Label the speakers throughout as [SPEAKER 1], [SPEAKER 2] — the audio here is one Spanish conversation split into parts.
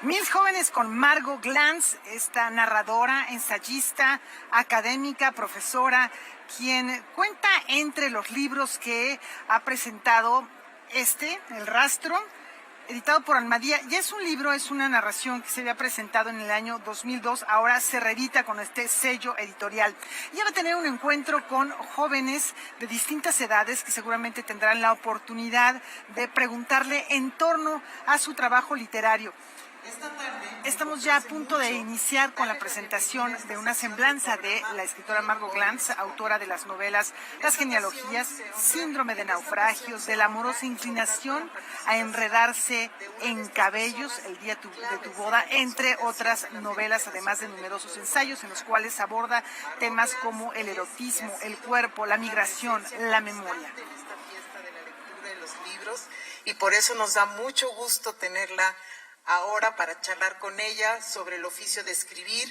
[SPEAKER 1] Mil jóvenes con Margot Glantz, esta narradora, ensayista, académica, profesora, quien cuenta entre los libros que ha presentado El Rastro, editado por Almadía. Ya es un libro, es una narración que se había presentado en el año 2002, ahora se reedita con este sello editorial. Ella va a tener un encuentro con jóvenes de distintas edades que seguramente tendrán la oportunidad de preguntarle en torno a su trabajo literario. Estamos ya a punto de iniciar con la presentación de una semblanza de la escritora Margot Glantz, autora de las novelas Las genealogías, Síndrome de naufragios, de la amorosa inclinación a enredarse en cabellos, El día de tu boda, entre otras novelas, además de numerosos ensayos en los cuales aborda temas como el erotismo, el cuerpo, la migración, la memoria.
[SPEAKER 2] Y por eso nos da mucho gusto tenerla ahora para charlar con ella sobre el oficio de escribir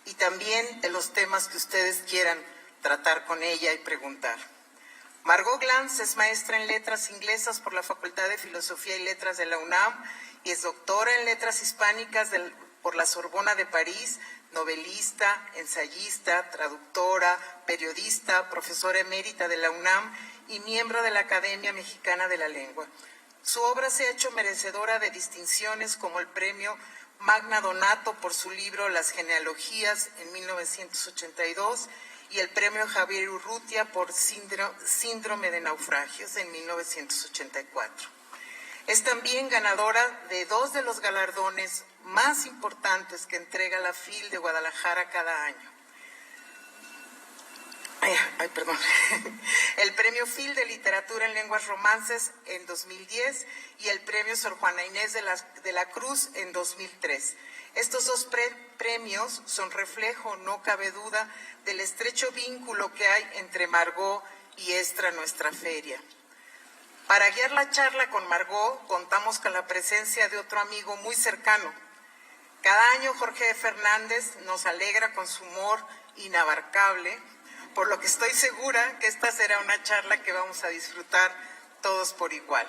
[SPEAKER 2] y también de los temas que ustedes quieran tratar con ella y preguntar. Margot Glantz es maestra en letras inglesas por la Facultad de Filosofía y Letras de la UNAM y es doctora en letras hispánicas por la Sorbona de París, novelista, ensayista, traductora, periodista, profesora emérita de la UNAM y miembro de la Academia Mexicana de la Lengua. Su obra se ha hecho merecedora de distinciones como el premio Magna Donato por su libro Las genealogías en 1982 y el premio Javier Urrutia por Síndrome de naufragios en 1984. Es también ganadora de 2 de los galardones más importantes que entrega la FIL de Guadalajara cada año. El premio FIL de Literatura en Lenguas Romances en 2010 y el premio Sor Juana Inés de la Cruz en 2003. Estos 2 premios son reflejo, no cabe duda, del estrecho vínculo que hay entre Margot y Estra, nuestra feria. Para guiar la charla con Margot, contamos con la presencia de otro amigo muy cercano. Cada año Jorge Fernández nos alegra con su humor inabarcable, por lo que estoy segura que esta será una charla que vamos a disfrutar todos por igual.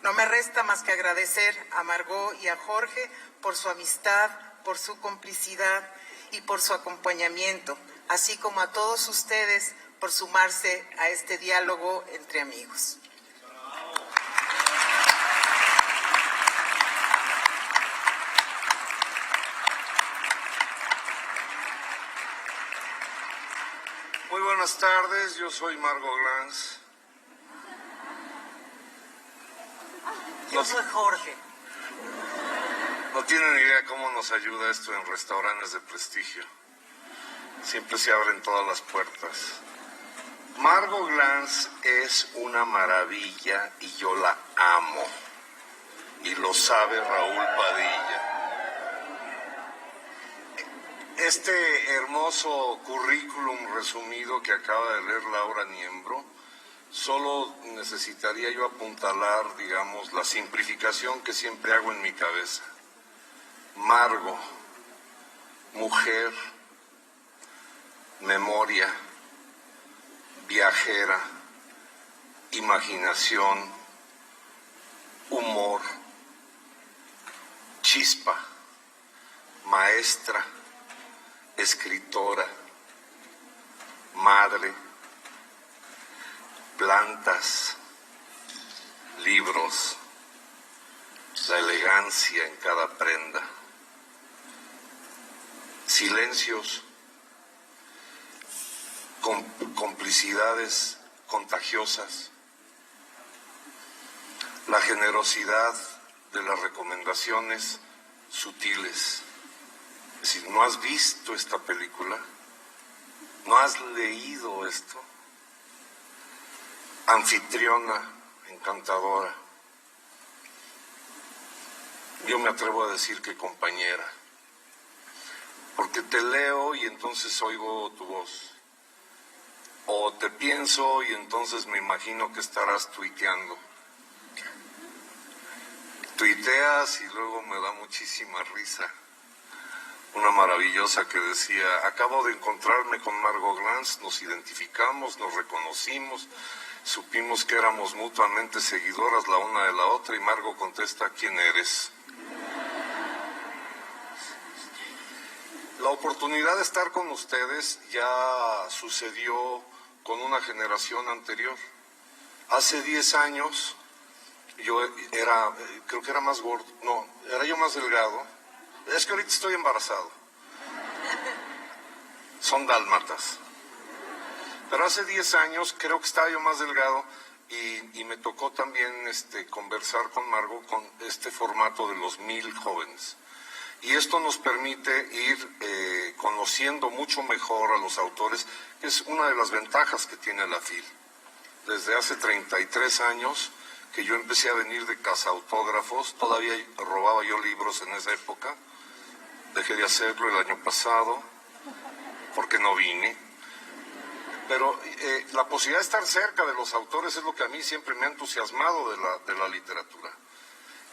[SPEAKER 2] No me resta más que agradecer a Margot y a Jorge por su amistad, por su complicidad y por su acompañamiento, así como a todos ustedes por sumarse a este diálogo entre amigos.
[SPEAKER 3] Muy buenas tardes, yo soy Margot Glantz.
[SPEAKER 2] Yo soy Jorge.
[SPEAKER 3] No tienen idea cómo nos ayuda esto en restaurantes de prestigio. Siempre se abren todas las puertas. Margot Glantz es una maravilla y yo la amo. Y lo sabe Raúl Padilla. Este hermoso currículum resumido que acaba de leer Laura Niembro, solo necesitaría yo apuntalar, digamos, la simplificación que siempre hago en mi cabeza. Margot, mujer, memoria, viajera, imaginación, humor, chispa, maestra, escritora, madre, plantas, libros, la elegancia en cada prenda, silencios, complicidades contagiosas, la generosidad de las recomendaciones sutiles. Es decir, ¿no has visto esta película? ¿No has leído esto? Anfitriona, encantadora. Yo me atrevo a decir que compañera, porque te leo y entonces oigo tu voz. O te pienso y entonces me imagino que estarás tuiteando. Tuiteas y luego me da muchísima risa. Una maravillosa que decía: acabo de encontrarme con Margot Glantz, nos identificamos, nos reconocimos, supimos que éramos mutuamente seguidoras la una de la otra y Margot contesta: ¿quién eres? La oportunidad de estar con ustedes ya sucedió con una generación anterior. Hace 10 años yo creo que era más gordo, no, era yo más delgado. Es que ahorita estoy embarazado. Son dálmatas. Pero hace 10 años creo que estaba yo más delgado y me tocó también conversar con Margo con este formato de los 1000 jóvenes. Y esto nos permite ir conociendo mucho mejor a los autores, que es una de las ventajas que tiene la FIL. Desde hace 33 años que yo empecé a venir de cazautógrafos, todavía robaba yo libros en esa época, dejé de hacerlo el año pasado, porque no vine. Pero la posibilidad de estar cerca de los autores es lo que a mí siempre me ha entusiasmado de la literatura.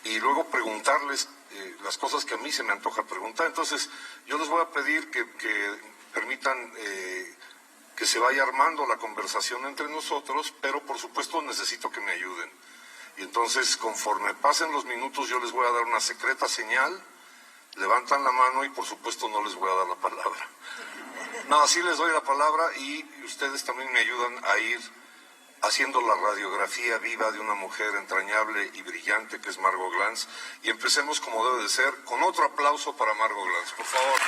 [SPEAKER 3] Y luego preguntarles las cosas que a mí se me antoja preguntar. Entonces, yo les voy a pedir que permitan que se vaya armando la conversación entre nosotros, pero por supuesto necesito que me ayuden. Y entonces, conforme pasen los minutos, yo les voy a dar una secreta señal, levantan la mano y por supuesto no les voy a dar la palabra. No, sí les doy la palabra y ustedes también me ayudan a ir haciendo la radiografía viva de una mujer entrañable y brillante que es Margot Glantz. Y empecemos como debe de ser, con otro aplauso para Margot Glantz, por favor.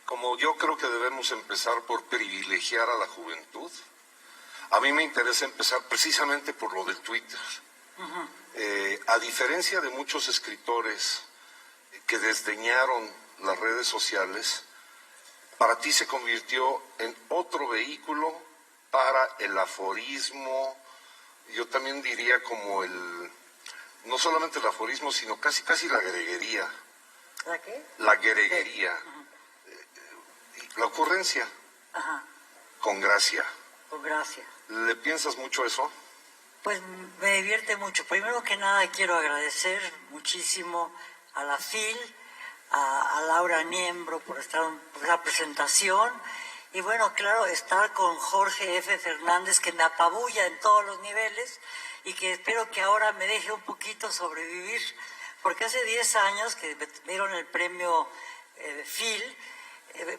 [SPEAKER 3] Como yo creo que debemos empezar por privilegiar a la juventud, a mí me interesa empezar precisamente por lo del Twitter. A diferencia de muchos escritores que desdeñaron las redes sociales, para ti se convirtió en otro vehículo para el aforismo, yo también diría como no solamente el aforismo, sino casi la greguería.
[SPEAKER 4] ¿La qué?
[SPEAKER 3] La greguería. La ocurrencia.
[SPEAKER 4] Ajá.
[SPEAKER 3] Con gracia.
[SPEAKER 4] Con gracia.
[SPEAKER 3] ¿Le piensas mucho eso?
[SPEAKER 4] Pues me divierte mucho. Primero que nada quiero agradecer muchísimo a la FIL, a Laura Niembro por la presentación y bueno, claro, estar con Jorge F. Fernández que me apabulla en todos los niveles y que espero que ahora me deje un poquito sobrevivir, porque hace 10 años que me dieron el premio FIL,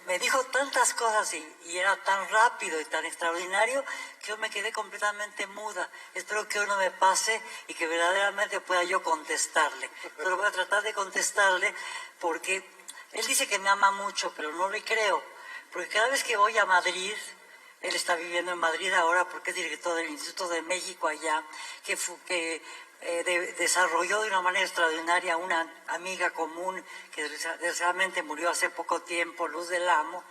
[SPEAKER 4] me dijo tantas cosas y era tan rápido y tan extraordinario que yo me quedé completamente muda. Espero que hoy no me pase y que verdaderamente pueda yo contestarle. Pero voy a tratar de contestarle porque él dice que me ama mucho, pero no le creo. Porque cada vez que voy a Madrid, él está viviendo en Madrid ahora porque es director del Instituto de México allá, que desarrolló de una manera extraordinaria una amiga común que desgraciadamente murió hace poco tiempo, Luz del Amo.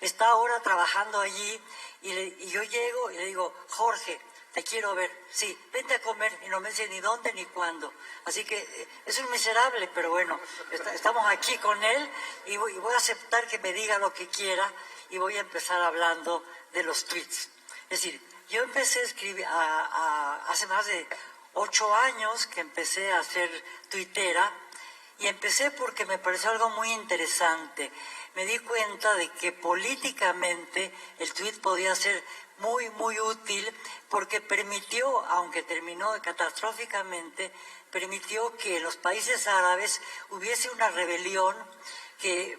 [SPEAKER 4] Está ahora trabajando allí y yo llego y le digo, Jorge, te quiero ver. Sí, vente a comer, y no me dice ni dónde ni cuándo. Así que es un miserable, pero bueno, estamos aquí con él y voy a aceptar que me diga lo que quiera y voy a empezar hablando de los tweets. Es decir, yo empecé a escribir hace más de 8 años que empecé a ser tuitera y empecé porque me pareció algo muy interesante. Me di cuenta de que políticamente el tuit podía ser muy, muy útil porque permitió, aunque terminó catastróficamente, permitió que en los países árabes hubiese una rebelión que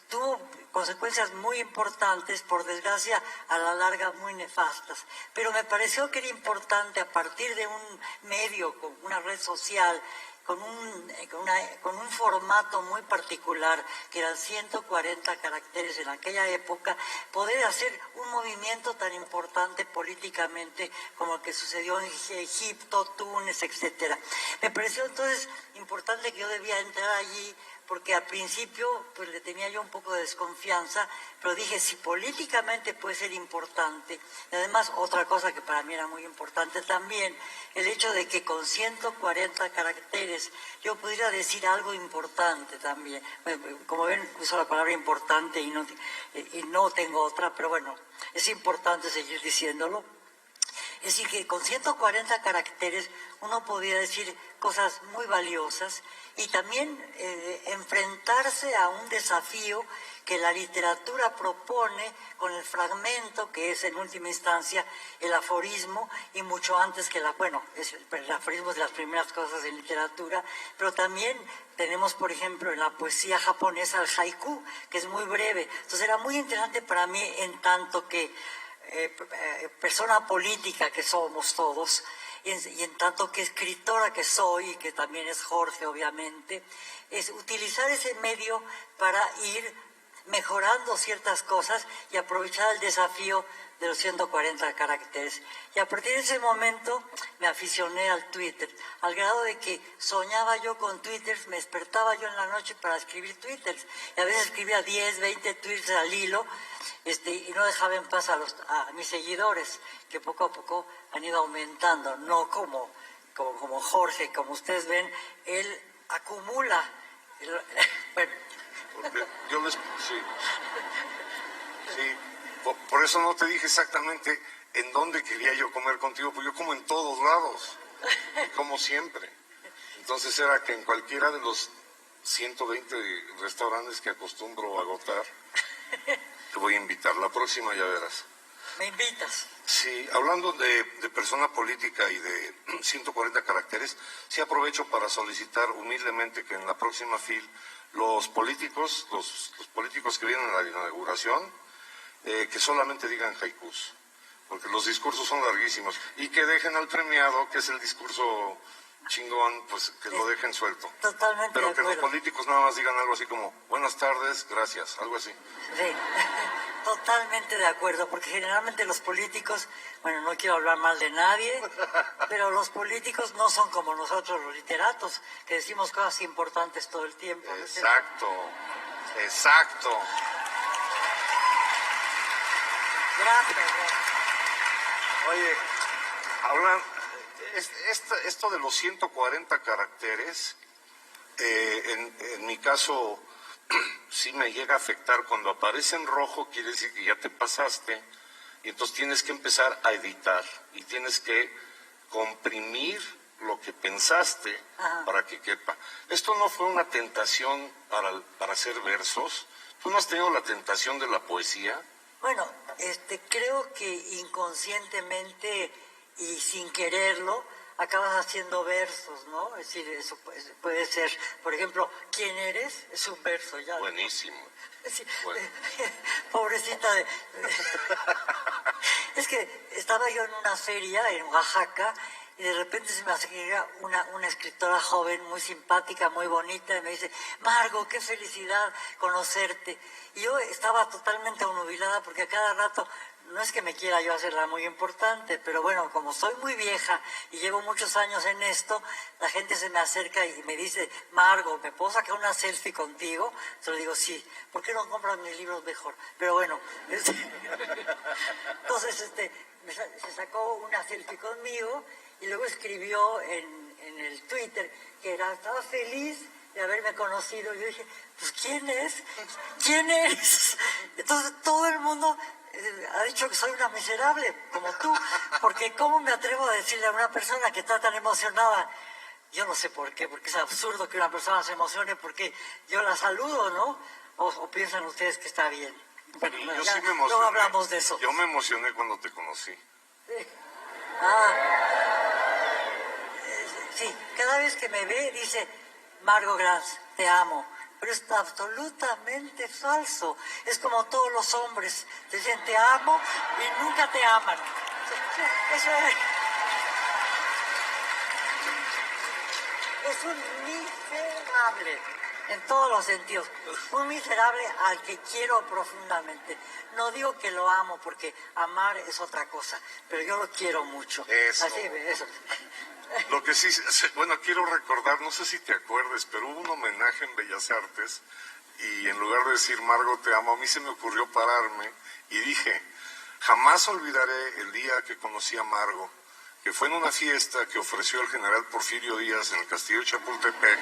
[SPEAKER 4] tuvo consecuencias muy importantes, por desgracia, a la larga muy nefastas. Pero me pareció que era importante, a partir de un medio, con una red social, con un formato muy particular, que eran 140 caracteres en aquella época, poder hacer un movimiento tan importante políticamente como el que sucedió en Egipto, Túnez, etcétera. Me pareció entonces importante que yo debía entrar allí, porque al principio pues le tenía yo un poco de desconfianza, pero dije, si políticamente puede ser importante, y además otra cosa que para mí era muy importante también, el hecho de que con 140 caracteres yo pudiera decir algo importante también. Como ven, uso la palabra importante y no tengo otra, pero bueno, es importante seguir diciéndolo. Es decir, que con 140 caracteres uno podía decir cosas muy valiosas y también enfrentarse a un desafío que la literatura propone con el fragmento, que es en última instancia el aforismo, y mucho antes que el aforismo es de las primeras cosas en literatura, pero también tenemos, por ejemplo, en la poesía japonesa el haiku, que es muy breve. Entonces era muy interesante para mí, en tanto que persona política que somos todos, y en tanto que escritora que soy, y que también es Jorge, obviamente, es utilizar ese medio para ir mejorando ciertas cosas y aprovechar el desafío de los 140 caracteres. Y a partir de ese momento me aficioné al Twitter, al grado de que soñaba yo con twitters, me despertaba yo en la noche para escribir twitters, y a veces escribía 10, 20 tweets al hilo, y no dejaba en paz a mis seguidores, que poco a poco han ido aumentando, no como Jorge, como ustedes ven, él acumula, bueno,
[SPEAKER 3] Sí, por eso no te dije exactamente en dónde quería yo comer contigo, porque yo como en todos lados, como siempre. Entonces era que en cualquiera de los 120 restaurantes que acostumbro a agotar, te voy a invitar. La próxima ya verás.
[SPEAKER 4] ¿Me invitas?
[SPEAKER 3] Sí, hablando de persona política y de 140 caracteres, sí aprovecho para solicitar humildemente que en la próxima FIL los políticos que vienen a la inauguración, que solamente digan haikus, porque los discursos son larguísimos, y que dejen al premiado, que es el discurso chingón, pues que lo dejen suelto.
[SPEAKER 4] Totalmente.
[SPEAKER 3] Pero
[SPEAKER 4] de
[SPEAKER 3] que los
[SPEAKER 4] acuerdo.
[SPEAKER 3] políticos nada más digan algo así como, buenas tardes, gracias, algo así.
[SPEAKER 4] Sí, totalmente de acuerdo, porque generalmente los políticos, bueno, no quiero hablar mal de nadie, pero los políticos no son como nosotros los literatos, que decimos cosas importantes todo el tiempo. ¿no es cierto?
[SPEAKER 3] Exacto.
[SPEAKER 4] Gracias.
[SPEAKER 3] Oye, esto de los 140 caracteres, en mi caso, sí me llega a afectar. Cuando aparece en rojo, quiere decir que ya te pasaste, y entonces tienes que empezar a editar, y tienes que comprimir lo que pensaste para que quepa. Esto no fue una tentación para hacer versos. ¿Tú no has tenido la tentación de la poesía?
[SPEAKER 4] Bueno, creo que inconscientemente y sin quererlo acabas haciendo versos, ¿no? Es decir, eso puede ser, por ejemplo, ¿quién eres? Es un verso ya.
[SPEAKER 3] Buenísimo.
[SPEAKER 4] Sí,
[SPEAKER 3] Bueno.
[SPEAKER 4] pobrecita de... Es que estaba yo en una feria en Oaxaca y de repente se me acerca una escritora joven, muy simpática, muy bonita, y me dice, Margo, qué felicidad conocerte. Y yo estaba totalmente obnubilada porque a cada rato, no es que me quiera yo hacerla muy importante, pero bueno, como soy muy vieja y llevo muchos años en esto, la gente se me acerca y me dice, Margo, ¿me puedo sacar una selfie contigo? Yo le digo, sí, ¿por qué no compras mis libros mejor? Pero bueno, entonces se sacó una selfie conmigo y luego escribió en el Twitter que estaba feliz de haberme conocido. Yo dije, pues ¿quién es? ¿Quién eres? Entonces todo el mundo ha dicho que soy una miserable, como tú, porque ¿cómo me atrevo a decirle a una persona que está tan emocionada? Yo no sé por qué, porque es absurdo que una persona se emocione porque yo la saludo, ¿no? O piensan ustedes que está bien. Bueno,
[SPEAKER 3] Yo
[SPEAKER 4] ya,
[SPEAKER 3] sí me emocioné.
[SPEAKER 4] luego hablamos de eso.
[SPEAKER 3] Yo me emocioné cuando te conocí.
[SPEAKER 4] Sí. Sí, cada vez que me ve dice, Margo Glantz, te amo. Pero es absolutamente falso. Es como todos los hombres, te dicen te amo y nunca te aman. Eso es un miserable, en todos los sentidos. Un miserable al que quiero profundamente. No digo que lo amo, porque amar es otra cosa, pero yo lo quiero mucho.
[SPEAKER 3] Eso.
[SPEAKER 4] Así, eso.
[SPEAKER 3] Lo que sí, bueno, quiero recordar, no sé si te acuerdes, pero hubo un homenaje en Bellas Artes y en lugar de decir Margo te amo, a mí se me ocurrió pararme y dije, jamás olvidaré el día que conocí a Margo, que fue en una fiesta que ofreció el general Porfirio Díaz en el Castillo de Chapultepec.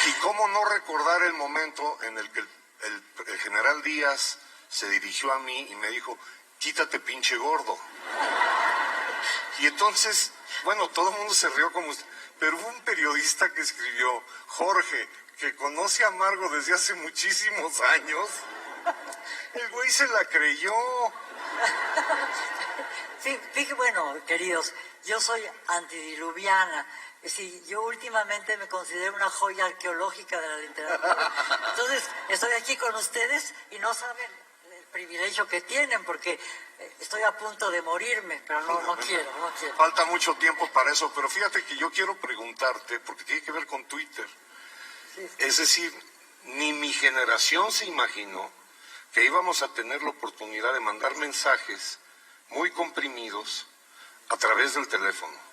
[SPEAKER 3] Y cómo no recordar el momento en el que el general Díaz se dirigió a mí y me dijo, quítate pinche gordo. Y entonces Bueno, todo el mundo se rió como usted, pero hubo un periodista que escribió, Jorge, que conoce a Margo desde hace muchísimos años. El güey se la creyó.
[SPEAKER 4] Fíjense, bueno, queridos, yo soy antidiluviana. Es decir, yo últimamente me considero una joya arqueológica de la literatura. Entonces, estoy aquí con ustedes y no saben el privilegio que tienen, porque estoy a punto de morirme, pero no quiero.
[SPEAKER 3] Falta mucho tiempo para eso, pero fíjate que yo quiero preguntarte, porque tiene que ver con Twitter.
[SPEAKER 4] Sí.
[SPEAKER 3] Es decir, ni mi generación se imaginó que íbamos a tener la oportunidad de mandar mensajes muy comprimidos a través del teléfono.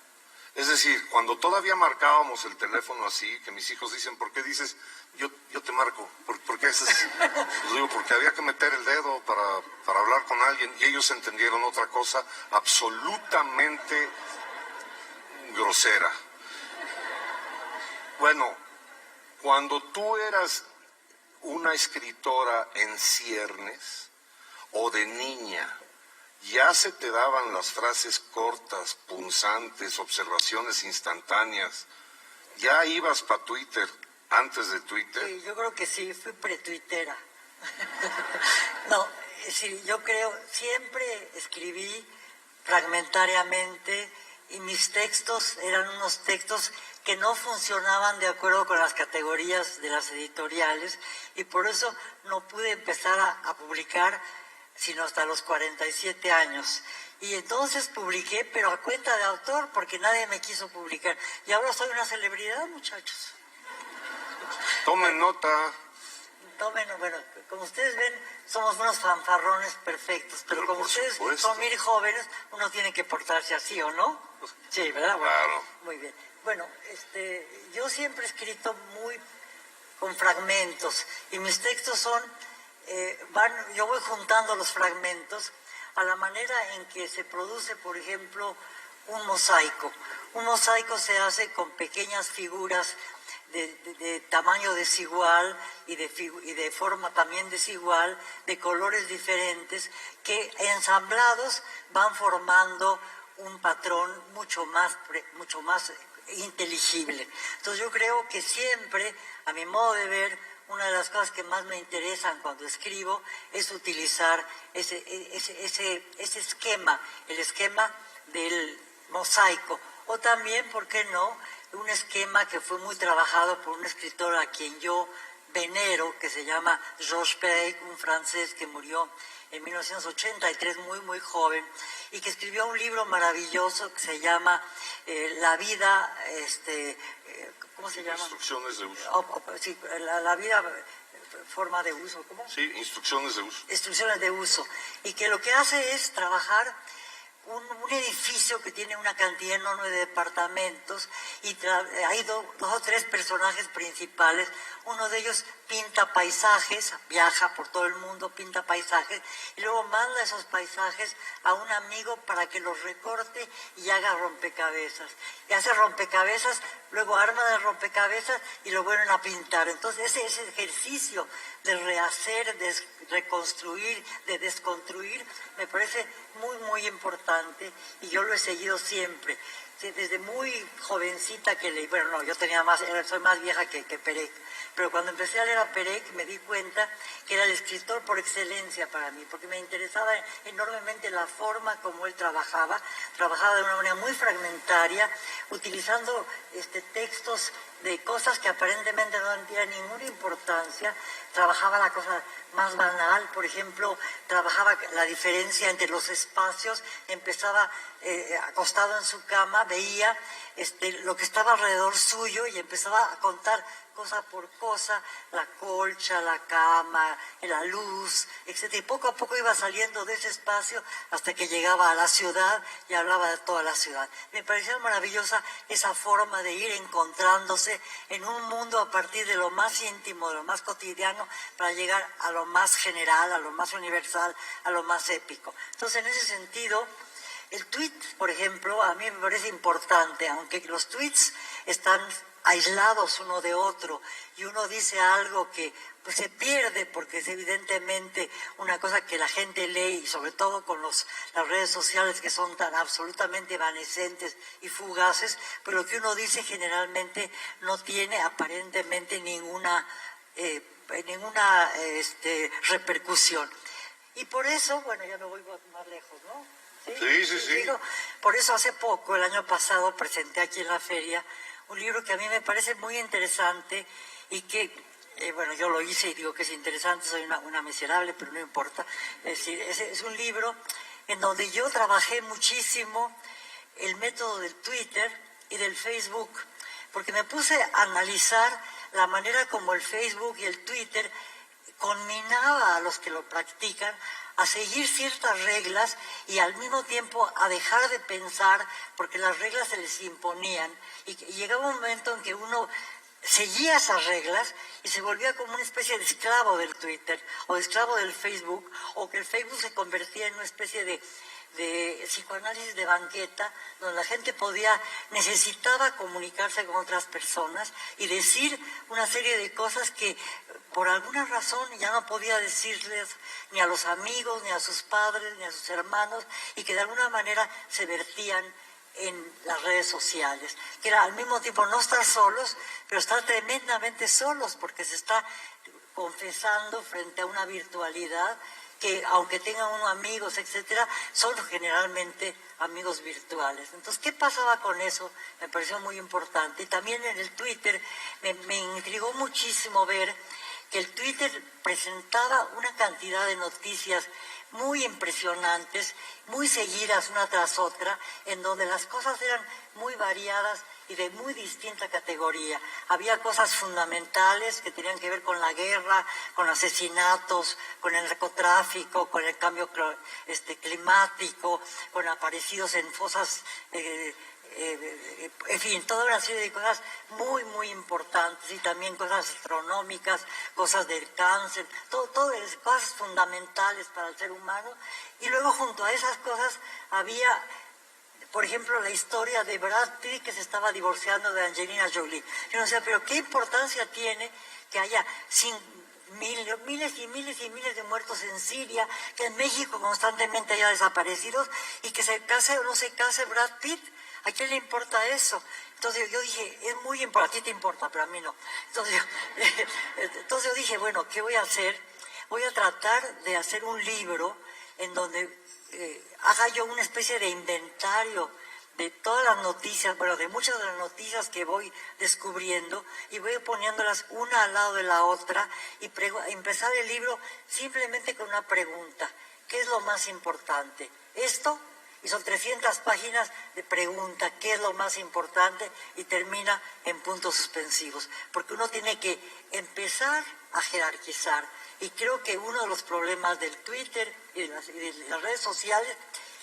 [SPEAKER 3] Es decir, cuando todavía marcábamos el teléfono así, que mis hijos dicen, ¿por qué dices, yo te marco? ¿Por qué haces? Pues digo, porque había que meter el dedo para hablar con alguien, y ellos entendieron otra cosa absolutamente grosera. Bueno, cuando tú eras una escritora en ciernes o de niña, ya se te daban las frases cortas, punzantes, observaciones instantáneas. ¿Ya ibas para Twitter antes de Twitter?
[SPEAKER 4] Sí, yo creo que sí, fui pretuitera. No, sí, yo creo, siempre escribí fragmentariamente y mis textos eran unos textos que no funcionaban de acuerdo con las categorías de las editoriales y por eso no pude empezar a publicar sino hasta los 47 años. Y entonces publiqué, pero a cuenta de autor, porque nadie me quiso publicar. Y ahora soy una celebridad, muchachos.
[SPEAKER 3] Tomen nota.
[SPEAKER 4] Bueno, como ustedes ven, somos unos fanfarrones perfectos, pero como ustedes son muy jóvenes, uno tiene que portarse así, ¿o no? Sí, ¿verdad? Bueno,
[SPEAKER 3] claro.
[SPEAKER 4] Muy bien. Bueno, yo siempre he escrito muy con fragmentos, y mis textos son... yo voy juntando los fragmentos a la manera en que se produce, por ejemplo, un mosaico. Un mosaico se hace con pequeñas figuras de tamaño desigual y de forma también desigual, de colores diferentes, que ensamblados van formando un patrón mucho más inteligible. Entonces yo creo que siempre, a mi modo de ver, una de las cosas que más me interesan cuando escribo es utilizar ese esquema, el esquema del mosaico. O también, ¿por qué no?, un esquema que fue muy trabajado por un escritor a quien yo venero, que se llama Georges Perec, un francés que murió en 1983, muy joven, y que escribió un libro maravilloso que se llama La vida... ¿cómo se llama?
[SPEAKER 3] Instrucciones de uso.
[SPEAKER 4] Sí, la vida, forma de uso, ¿cómo?
[SPEAKER 3] Sí, instrucciones de uso.
[SPEAKER 4] Instrucciones de uso. Y que lo que hace es trabajar un edificio que tiene una cantidad enorme de departamentos y hay dos o tres personajes principales. Uno de ellos pinta paisajes, viaja por todo el mundo, pinta paisajes y luego manda esos paisajes a un amigo para que los recorte y haga rompecabezas. Y hace rompecabezas, luego arma de rompecabezas y lo vuelven a pintar. Entonces ese ejercicio de rehacer, de reconstruir, de desconstruir, me parece muy importante y yo lo he seguido siempre. Desde muy jovencita que leí, bueno, no, soy más vieja que Perec, pero cuando empecé a leer a Perec me di cuenta que era el escritor por excelencia para mí, porque me interesaba enormemente la forma como él trabajaba de una manera muy fragmentaria, utilizando textos de cosas que aparentemente no tenían ninguna importancia, trabajaba la cosa más banal, por ejemplo, trabajaba la diferencia entre los espacios, empezaba acostado en su cama, veía lo que estaba alrededor suyo y empezaba a contar cosa por cosa, la colcha, la cama, la luz, etc. Y poco a poco iba saliendo de ese espacio hasta que llegaba a la ciudad y hablaba de toda la ciudad. Me parecía maravillosa esa forma de ir encontrándose en un mundo a partir de lo más íntimo, de lo más cotidiano, para llegar a lo más general, a lo más universal, a lo más épico. Entonces, en ese sentido, El tweet, por ejemplo, a mí me parece importante, aunque los tweets están aislados uno de otro y uno dice algo que pues se pierde porque es evidentemente una cosa que la gente lee y sobre todo con las redes sociales que son tan absolutamente evanescentes y fugaces, pero lo que uno dice generalmente no tiene aparentemente ninguna repercusión. Y por eso, bueno, ya me voy más lejos, ¿no?
[SPEAKER 3] Sí.
[SPEAKER 4] Digo, por eso hace poco, el año pasado, presenté aquí en la feria un libro que a mí me parece muy interesante y que, bueno, yo lo hice y digo que es interesante, soy una miserable, pero no importa. Es decir, es un libro en donde yo trabajé muchísimo el método del Twitter y del Facebook, porque me puse a analizar la manera como el Facebook y el Twitter conminaba a los que lo practican a seguir ciertas reglas y al mismo tiempo a dejar de pensar porque las reglas se les imponían y llegaba un momento en que uno seguía esas reglas y se volvía como una especie de esclavo del Twitter o de esclavo del Facebook, o que el Facebook se convertía en una especie de psicoanálisis de banqueta, donde la gente necesitaba comunicarse con otras personas y decir una serie de cosas que por alguna razón ya no podía decirles ni a los amigos, ni a sus padres, ni a sus hermanos, y que de alguna manera se vertían en las redes sociales, que era al mismo tiempo no estar solos, pero estar tremendamente solos, porque se está confesando frente a una virtualidad que aunque tenga uno amigos, etcétera, son generalmente amigos virtuales. Entonces, ¿qué pasaba con eso? Me pareció muy importante. Y también en el Twitter me intrigó muchísimo ver que el Twitter presentaba una cantidad de noticias muy impresionantes, muy seguidas una tras otra, en donde las cosas eran muy variadas y de muy distinta categoría. Había cosas fundamentales que tenían que ver con la guerra, con asesinatos, con el narcotráfico, con el cambio climático, con aparecidos en fosas, en fin, toda una serie de cosas muy, muy importantes, y también cosas astronómicas, cosas del cáncer, todo cosas fundamentales para el ser humano. Y luego junto a esas cosas había, por ejemplo, la historia de Brad Pitt, que se estaba divorciando de Angelina Jolie. Yo no sé, pero ¿qué importancia tiene que haya miles y miles y miles de muertos en Siria, que en México constantemente haya desaparecidos, y que se case o no se case Brad Pitt? ¿A quién le importa eso? Entonces yo dije, es muy importante, a ti te importa, pero a mí no. Entonces yo dije, bueno, ¿qué voy a hacer? Voy a tratar de hacer un libro en donde haga yo una especie de inventario de todas las noticias, bueno, de muchas de las noticias que voy descubriendo, y voy poniéndolas una al lado de la otra, y empezar el libro simplemente con una pregunta: ¿qué es lo más importante? ¿Esto? Y son 300 páginas de pregunta, ¿qué es lo más importante? Y termina en puntos suspensivos, porque uno tiene que empezar a jerarquizar. Y creo que uno de los problemas del Twitter y de las redes sociales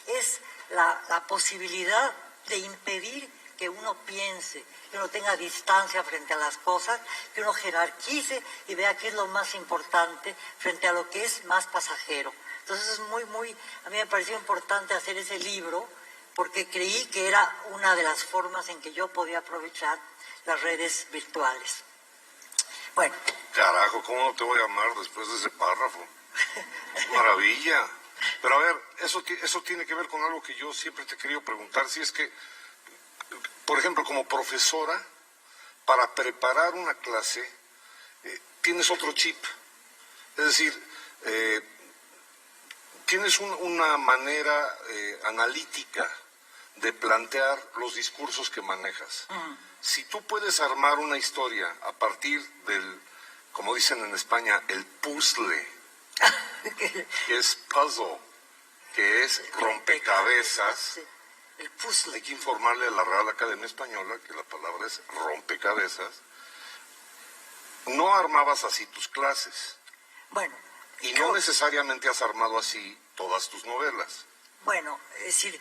[SPEAKER 4] es la posibilidad de impedir que uno piense, que uno tenga distancia frente a las cosas, que uno jerarquice y vea qué es lo más importante frente a lo que es más pasajero. Entonces es a mí me pareció importante hacer ese libro, porque creí que era una de las formas en que yo podía aprovechar las redes virtuales. Bueno.
[SPEAKER 3] Carajo, ¿cómo no te voy a amar después de ese párrafo? Maravilla. Pero a ver, eso tiene que ver con algo que yo siempre te he querido preguntar, si es que, por ejemplo, como profesora, para preparar una clase, tienes otro chip. Es decir, tienes una manera analítica de plantear los discursos que manejas. Si tú puedes armar una historia a partir del, como dicen en España, el puzzle, que es puzzle, que es rompecabezas,
[SPEAKER 4] el puzzle.
[SPEAKER 3] Hay que informarle a la Real Academia Española que la palabra es rompecabezas. No armabas así tus clases.
[SPEAKER 4] Bueno.
[SPEAKER 3] Y no necesariamente has armado así todas tus novelas.
[SPEAKER 4] Bueno, es decir,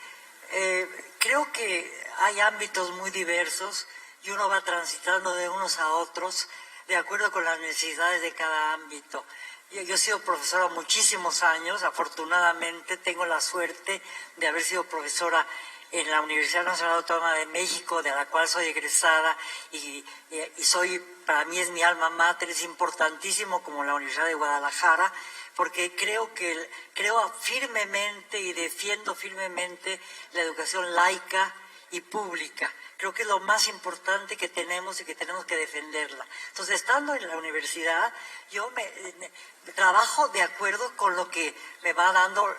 [SPEAKER 4] creo que hay ámbitos muy diversos y uno va transitando de unos a otros de acuerdo con las necesidades de cada ámbito. Yo he sido profesora muchísimos años, afortunadamente tengo la suerte de haber sido profesora en la Universidad Nacional Autónoma de México, de la cual soy egresada, y para mí es mi alma mater, es importantísimo como la Universidad de Guadalajara, porque creo firmemente y defiendo firmemente la educación laica y pública. Creo que es lo más importante que tenemos y que tenemos que defenderla. Entonces, estando en la universidad, yo me trabajo de acuerdo con lo que me va dando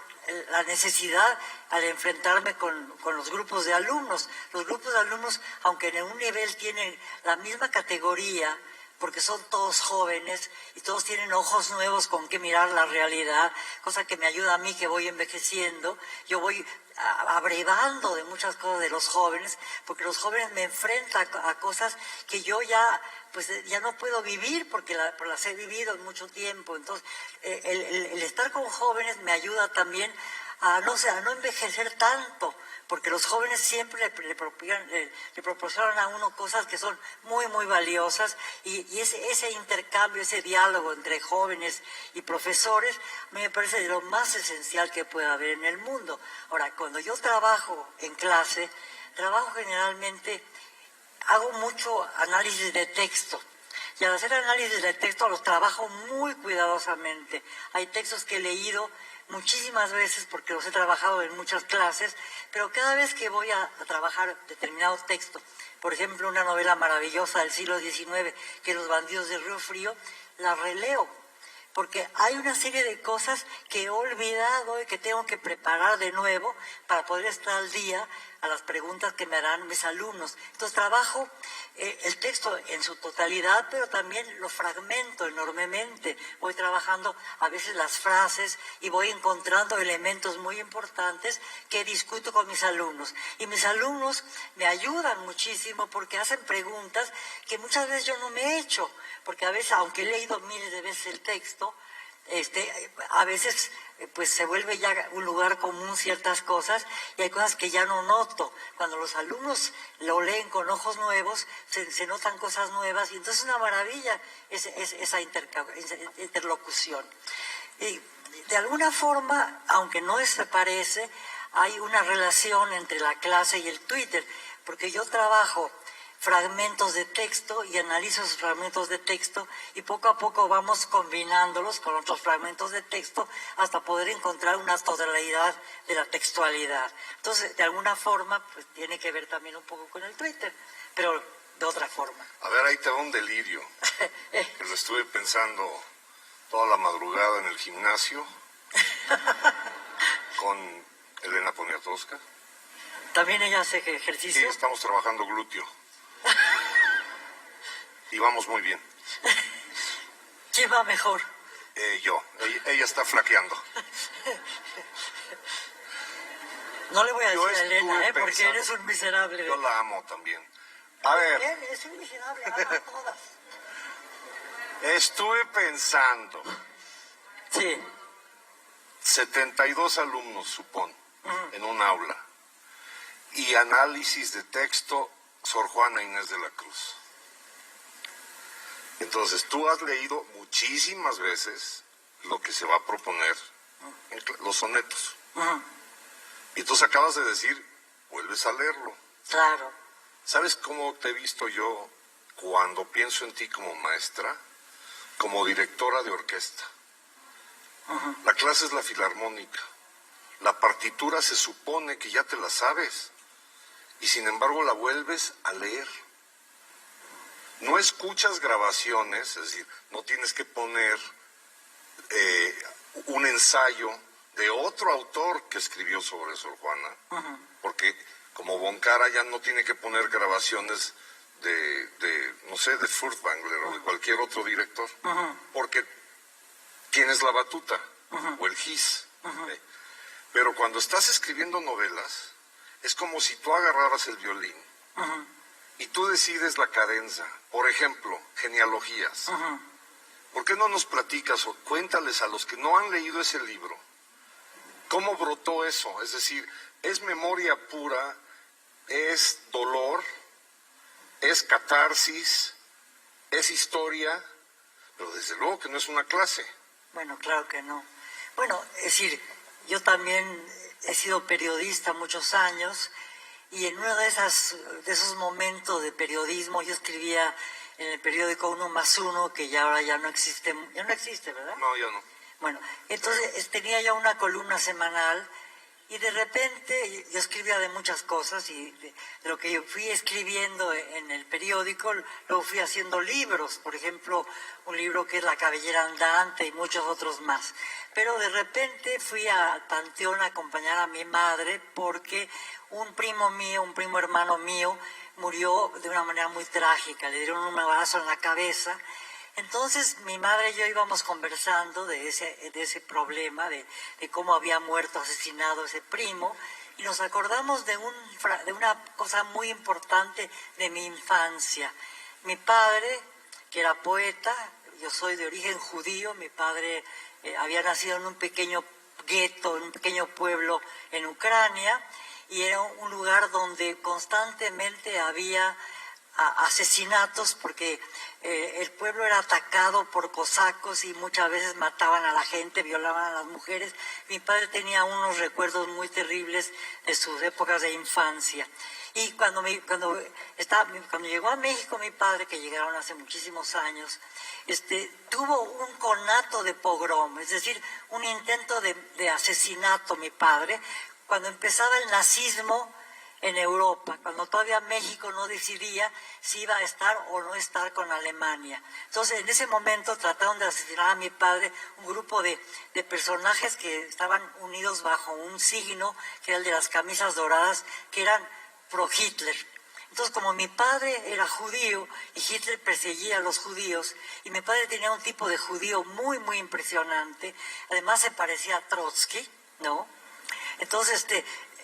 [SPEAKER 4] la necesidad al enfrentarme con los grupos de alumnos. Los grupos de alumnos, aunque en un nivel tienen la misma categoría, porque son todos jóvenes y todos tienen ojos nuevos con que mirar la realidad, cosa que me ayuda a mí que voy envejeciendo. Yo voy abrevando de muchas cosas de los jóvenes, porque los jóvenes me enfrentan a cosas que yo ya no puedo vivir porque las he vivido en mucho tiempo. Entonces, el estar con jóvenes me ayuda también a no envejecer tanto, porque los jóvenes siempre le proporcionan a uno cosas que son muy, muy valiosas, y ese intercambio, ese diálogo entre jóvenes y profesores, me parece de lo más esencial que puede haber en el mundo. Ahora, cuando yo trabajo en clase, generalmente, hago mucho análisis de texto. Y al hacer análisis de texto los trabajo muy cuidadosamente. Hay textos que he leído muchísimas veces porque los he trabajado en muchas clases, pero cada vez que voy a trabajar determinado texto, por ejemplo, una novela maravillosa del siglo XIX, que es Los bandidos de Río Frío, la releo, porque hay una serie de cosas que he olvidado y que tengo que preparar de nuevo para poder estar al día a las preguntas que me harán mis alumnos. Entonces trabajo el texto en su totalidad, pero también lo fragmento enormemente. Voy trabajando a veces las frases y voy encontrando elementos muy importantes que discuto con mis alumnos. Y mis alumnos me ayudan muchísimo porque hacen preguntas que muchas veces yo no me he hecho, porque a veces, aunque he leído miles de veces el texto, a veces pues se vuelve ya un lugar común ciertas cosas, y hay cosas que ya no noto. Cuando los alumnos lo leen con ojos nuevos, se notan cosas nuevas, y entonces es una maravilla esa interlocución. Y de alguna forma, aunque no se parece, hay una relación entre la clase y el Twitter, porque yo trabajo fragmentos de texto y analizo esos fragmentos de texto, y poco a poco vamos combinándolos con otros fragmentos de texto hasta poder encontrar una totalidad de la textualidad. Entonces, de alguna forma, pues tiene que ver también un poco con el Twitter, pero de otra forma.
[SPEAKER 3] A ver, ahí te va un delirio, que lo estuve pensando toda la madrugada en el gimnasio con Elena Poniatowska.
[SPEAKER 4] ¿También ella hace ejercicio?
[SPEAKER 3] Sí, estamos trabajando glúteo. Y vamos muy bien.
[SPEAKER 4] ¿Quién va mejor?
[SPEAKER 3] Yo. Ella está flaqueando.
[SPEAKER 4] No le voy a decir a Elena, porque
[SPEAKER 3] pensando,
[SPEAKER 4] eres un miserable.
[SPEAKER 3] Yo la amo también. A ver.
[SPEAKER 4] Bien, es un miserable, ama a todas.
[SPEAKER 3] Estuve pensando.
[SPEAKER 4] Sí.
[SPEAKER 3] 72 alumnos, supón, en un aula. Y análisis de texto, Sor Juana Inés de la Cruz. Entonces, tú has leído muchísimas veces lo que se va a proponer en los sonetos. Y tú acabas de decir, vuelves a leerlo.
[SPEAKER 4] Claro.
[SPEAKER 3] ¿Sabes cómo te he visto yo cuando pienso en ti como maestra? Como directora de orquesta. La clase es la filarmónica. La partitura se supone que ya te la sabes. Y sin embargo la vuelves a leer. No escuchas grabaciones, es decir, no tienes que poner un ensayo de otro autor que escribió sobre Sor Juana, porque como Boncara ya no tiene que poner grabaciones no sé, de Furtwängler o de cualquier otro director, porque tienes la batuta o el gis. Pero cuando estás escribiendo novelas, es como si tú agarraras el violín y tú decides la cadenza. Por ejemplo, genealogías. ¿Por qué no nos platicas o cuéntales a los que no han leído ese libro cómo brotó eso? Es decir, es memoria pura, es dolor, es catarsis, es historia, pero desde luego que no es una clase.
[SPEAKER 4] Bueno, claro que no. Bueno, es decir, yo también he sido periodista muchos años y en uno de esos momentos de periodismo yo escribía en el periódico 1+1, que ya ahora ya no existe, ¿verdad?
[SPEAKER 3] No, yo no.
[SPEAKER 4] Bueno, entonces tenía ya una columna semanal y de repente yo escribía de muchas cosas y de lo que yo fui escribiendo en el periódico, luego fui haciendo libros, por ejemplo, un libro que es La cabellera andante y muchos otros más. Pero de repente fui a Panteón a acompañar a mi madre porque un primo hermano mío, murió de una manera muy trágica, le dieron un balazo en la cabeza. Entonces mi madre y yo íbamos conversando de ese problema, de cómo había muerto, asesinado ese primo, y nos acordamos de una cosa muy importante de mi infancia. Mi padre, que era poeta, yo soy de origen judío, mi padre había nacido en un pequeño gueto, en un pequeño pueblo en Ucrania, y era un lugar donde constantemente había asesinatos porque el pueblo era atacado por cosacos y muchas veces mataban a la gente, violaban a las mujeres. Mi padre tenía unos recuerdos muy terribles de sus épocas de infancia. Y cuando llegó a México mi padre, que llegaron hace muchísimos años, tuvo un conato de pogrom, es decir, un intento de asesinato mi padre, cuando empezaba el nazismo en Europa, cuando todavía México no decidía si iba a estar o no estar con Alemania. Entonces, en ese momento trataron de asesinar a mi padre un grupo de personajes que estaban unidos bajo un signo, que era el de las camisas doradas, que eran pro-Hitler. Entonces, como mi padre era judío y Hitler perseguía a los judíos, y mi padre tenía un tipo de judío muy, muy impresionante, además se parecía a Trotsky, ¿no? Entonces,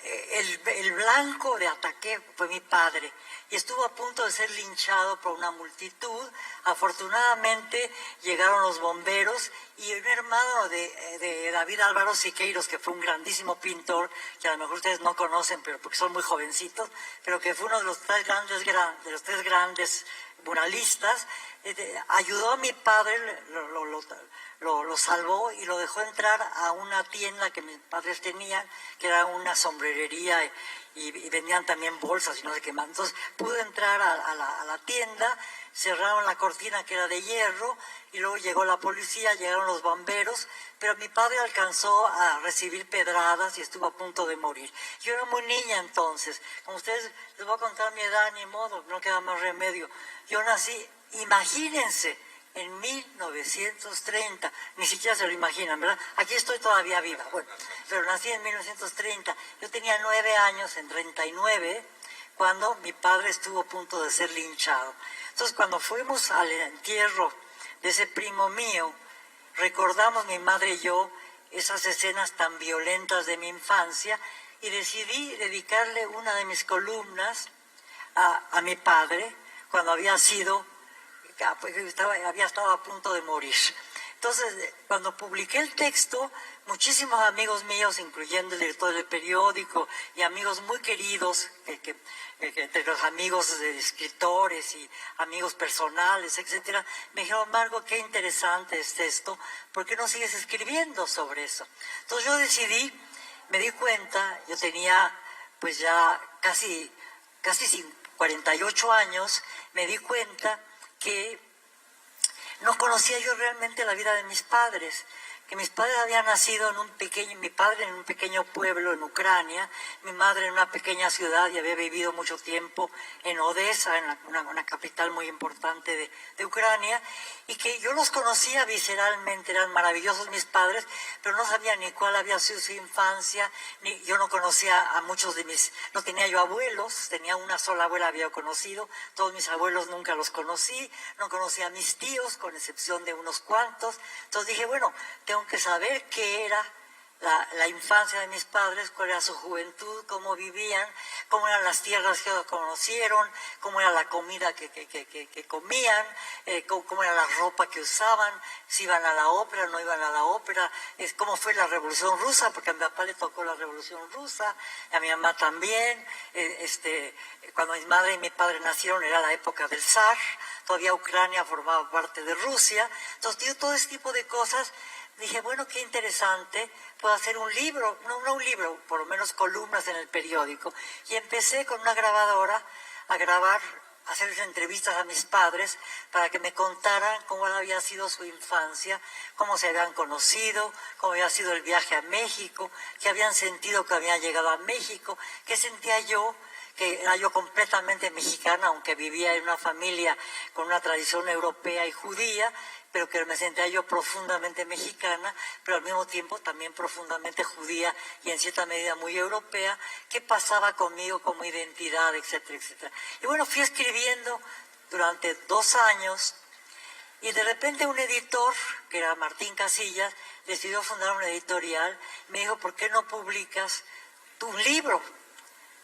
[SPEAKER 4] el blanco de ataque fue mi padre y estuvo a punto de ser linchado por una multitud. Afortunadamente llegaron los bomberos y un hermano de David Álvaro Siqueiros, que fue un grandísimo pintor, que a lo mejor ustedes no conocen, pero porque son muy jovencitos, pero que fue uno de los tres grandes muralistas, ayudó a mi padre, lo salvó y lo dejó entrar a una tienda que mis padres tenían, que era una sombrerería, y vendían también bolsas y no sé qué más. Entonces pude entrar a la tienda, cerraron la cortina que era de hierro y luego llegó la policía, llegaron los bomberos, pero mi padre alcanzó a recibir pedradas y estuvo a punto de morir. Yo era muy niña entonces, como ustedes les voy a contar mi edad, ni modo, no queda más remedio. Yo nací, imagínense, en 1930, ni siquiera se lo imaginan, ¿verdad? Aquí estoy todavía viva, bueno, pero nací en 1930. Yo tenía 9 años, en 39, cuando mi padre estuvo a punto de ser linchado. Entonces, cuando fuimos al entierro de ese primo mío, recordamos mi madre y yo esas escenas tan violentas de mi infancia y decidí dedicarle una de mis columnas a mi padre cuando había estado a punto de morir. Entonces, cuando publiqué el texto, muchísimos amigos míos, incluyendo el director del periódico y amigos muy queridos, entre los amigos de escritores y amigos personales, etcétera, me dijeron: Margo, qué interesante es esto, ¿por qué no sigues escribiendo sobre eso? Entonces yo decidí, me di cuenta, yo tenía pues ya casi 48 años, me di cuenta que no conocía yo realmente la vida de mis padres, que mis padres habían nacido mi padre en un pequeño pueblo en Ucrania, mi madre en una pequeña ciudad y había vivido mucho tiempo en Odessa, en una capital muy importante de Ucrania, y que yo los conocía visceralmente, eran maravillosos mis padres, pero no sabía ni cuál había sido su infancia, yo no conocía a muchos no tenía yo abuelos, tenía una sola abuela había conocido, todos mis abuelos nunca los conocí, no conocía a mis tíos, con excepción de unos cuantos. Entonces dije, bueno, tengo que saber qué era la infancia de mis padres, cuál era su juventud, cómo vivían, cómo eran las tierras que conocieron, cómo era la comida que comían, cómo era la ropa que usaban, si iban a la ópera o no iban a la ópera, cómo fue la Revolución Rusa, porque a mi papá le tocó la Revolución Rusa, a mi mamá también. Cuando mi madre y mi padre nacieron era la época del zar, todavía Ucrania formaba parte de Rusia. Entonces, todo ese tipo de cosas dije, bueno, qué interesante, puedo hacer un libro, no un libro, por lo menos columnas en el periódico. Y empecé con una grabadora a grabar, a hacer entrevistas a mis padres para que me contaran cómo había sido su infancia, cómo se habían conocido, cómo había sido el viaje a México, qué habían sentido que habían llegado a México, qué sentía yo, que era yo completamente mexicana, aunque vivía en una familia con una tradición europea y judía, pero que me sentía yo profundamente mexicana, pero al mismo tiempo también profundamente judía y en cierta medida muy europea. ¿Qué pasaba conmigo como identidad, etcétera, etcétera? Y bueno, fui escribiendo durante 2 años y de repente un editor, que era Martín Casillas, decidió fundar una editorial. Me dijo, ¿por qué no publicas un libro?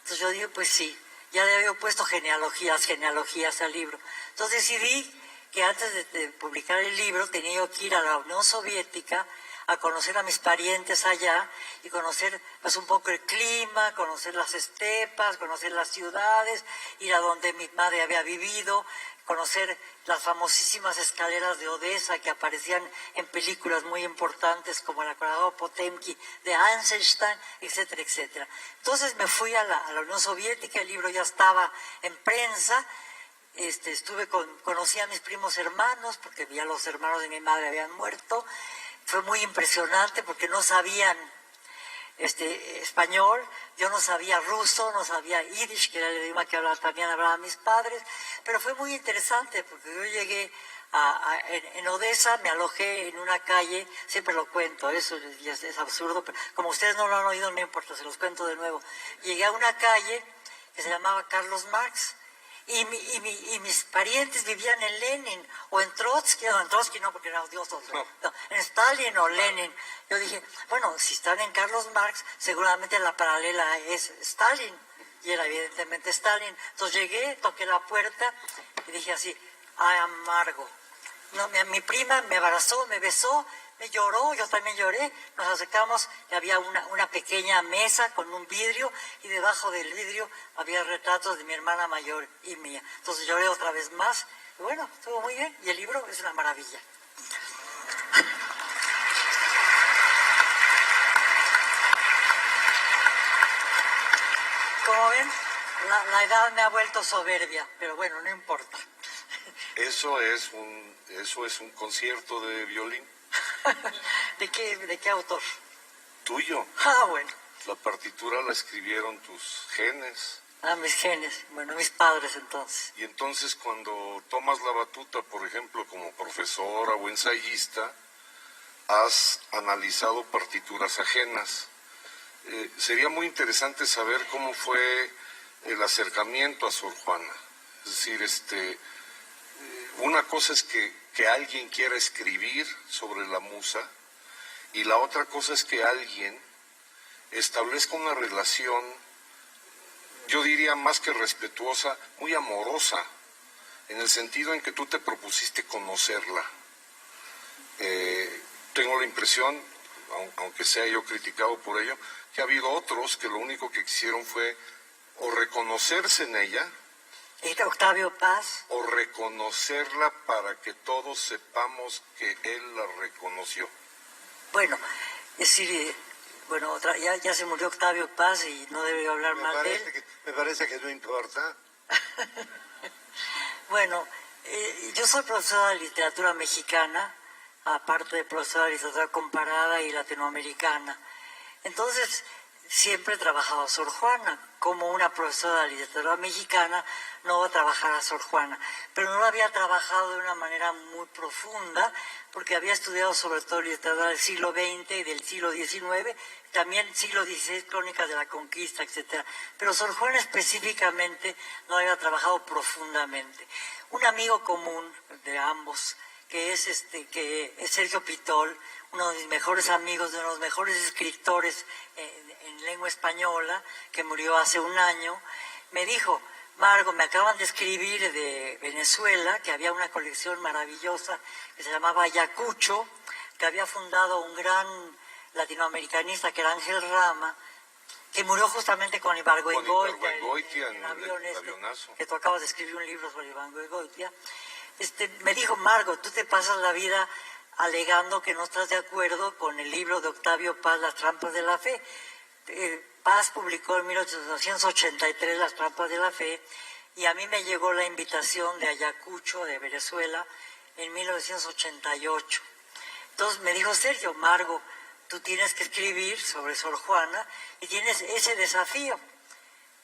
[SPEAKER 4] Entonces yo dije, pues sí, ya le había puesto genealogías al libro. Entonces decidí que antes de publicar el libro tenía yo que ir a la Unión Soviética a conocer a mis parientes allá y conocer pues un poco el clima, conocer las estepas, conocer las ciudades, ir a donde mi madre había vivido, conocer las famosísimas escaleras de Odessa que aparecían en películas muy importantes como El Acordador Potemkin de Eisenstein, etcétera, etcétera. Entonces me fui a la Unión Soviética, el libro ya estaba en prensa. Conocí a mis primos hermanos, porque ya los hermanos de mi madre habían muerto. Fue muy impresionante porque no sabían español, yo no sabía ruso, no sabía yiddish, que era el idioma que también hablaban mis padres, pero fue muy interesante porque yo llegué en Odessa, me alojé en una calle, siempre lo cuento, eso es absurdo, pero como ustedes no lo han oído, no importa, se los cuento de nuevo. Llegué a una calle que se llamaba Carlos Marx, y mis parientes vivían en Lenin o en Trotsky no, porque eran odiosos, no, en Stalin o Lenin. Yo dije, bueno, si están en Carlos Marx, seguramente la paralela es Stalin, y era evidentemente Stalin. Entonces llegué, toqué la puerta y dije así, ay, amargo. No, mi prima me abrazó, me besó, me lloró, yo también lloré. Nos acercamos y había una pequeña mesa con un vidrio y debajo del vidrio había retratos de mi hermana mayor y mía. Entonces lloré otra vez más y bueno, estuvo muy bien y el libro es una maravilla. Como ven, la edad me ha vuelto soberbia, pero bueno, no importa.
[SPEAKER 3] Eso es un concierto de violín.
[SPEAKER 4] ¿De qué autor?
[SPEAKER 3] Tuyo.
[SPEAKER 4] Ah, bueno.
[SPEAKER 3] La partitura la escribieron tus genes.
[SPEAKER 4] Ah, mis genes. Bueno, mis padres entonces.
[SPEAKER 3] Y entonces cuando tomas la batuta, por ejemplo, como profesora o ensayista, has analizado partituras ajenas. Sería muy interesante saber cómo fue el acercamiento a Sor Juana. Es decir, una cosa es que alguien quiera escribir sobre la musa y la otra cosa es que alguien establezca una relación, yo diría más que respetuosa, muy amorosa, en el sentido en que tú te propusiste conocerla. Tengo la impresión, aunque sea yo criticado por ello, que ha habido otros que lo único que quisieron fue o reconocerse en ella,
[SPEAKER 4] Octavio Paz.
[SPEAKER 3] o reconocerla para que todos sepamos que él la reconoció.
[SPEAKER 4] Bueno, es decir, ya se murió Octavio Paz y no debo hablar mal de él.
[SPEAKER 3] Me parece que no importa.
[SPEAKER 4] Bueno, yo soy profesora de literatura mexicana, aparte de profesora de literatura comparada y latinoamericana. Entonces, siempre he trabajado a Sor Juana. Como una profesora de literatura mexicana, no va a trabajar a Sor Juana. Pero no la había trabajado de una manera muy profunda, porque había estudiado sobre todo literatura del siglo XX y del siglo XIX, también siglo XVI, crónicas de la conquista, etc. Pero Sor Juana específicamente no había trabajado profundamente. Un amigo común de ambos, que es Sergio Pitol, uno de mis mejores amigos, de uno de los mejores escritores en lengua española, que murió hace un año, me dijo, Margo, me acaban de escribir de Venezuela, que había una colección maravillosa que se llamaba Ayacucho, que había fundado un gran latinoamericanista que era Ángel Rama, que murió justamente con Ibargüengoitia en avión
[SPEAKER 3] avionazo.
[SPEAKER 4] que tú acabas de escribir un libro sobre Ibargüengoitia. Me dijo, Margo, tú te pasas la vida alegando que no estás de acuerdo con el libro de Octavio Paz, Las trampas de la fe. Paz publicó en 1883 Las trampas de la fe, y a mí me llegó la invitación de Ayacucho, de Venezuela, en 1988. Entonces me dijo: Sergio, Margo, tú tienes que escribir sobre Sor Juana y tienes ese desafío.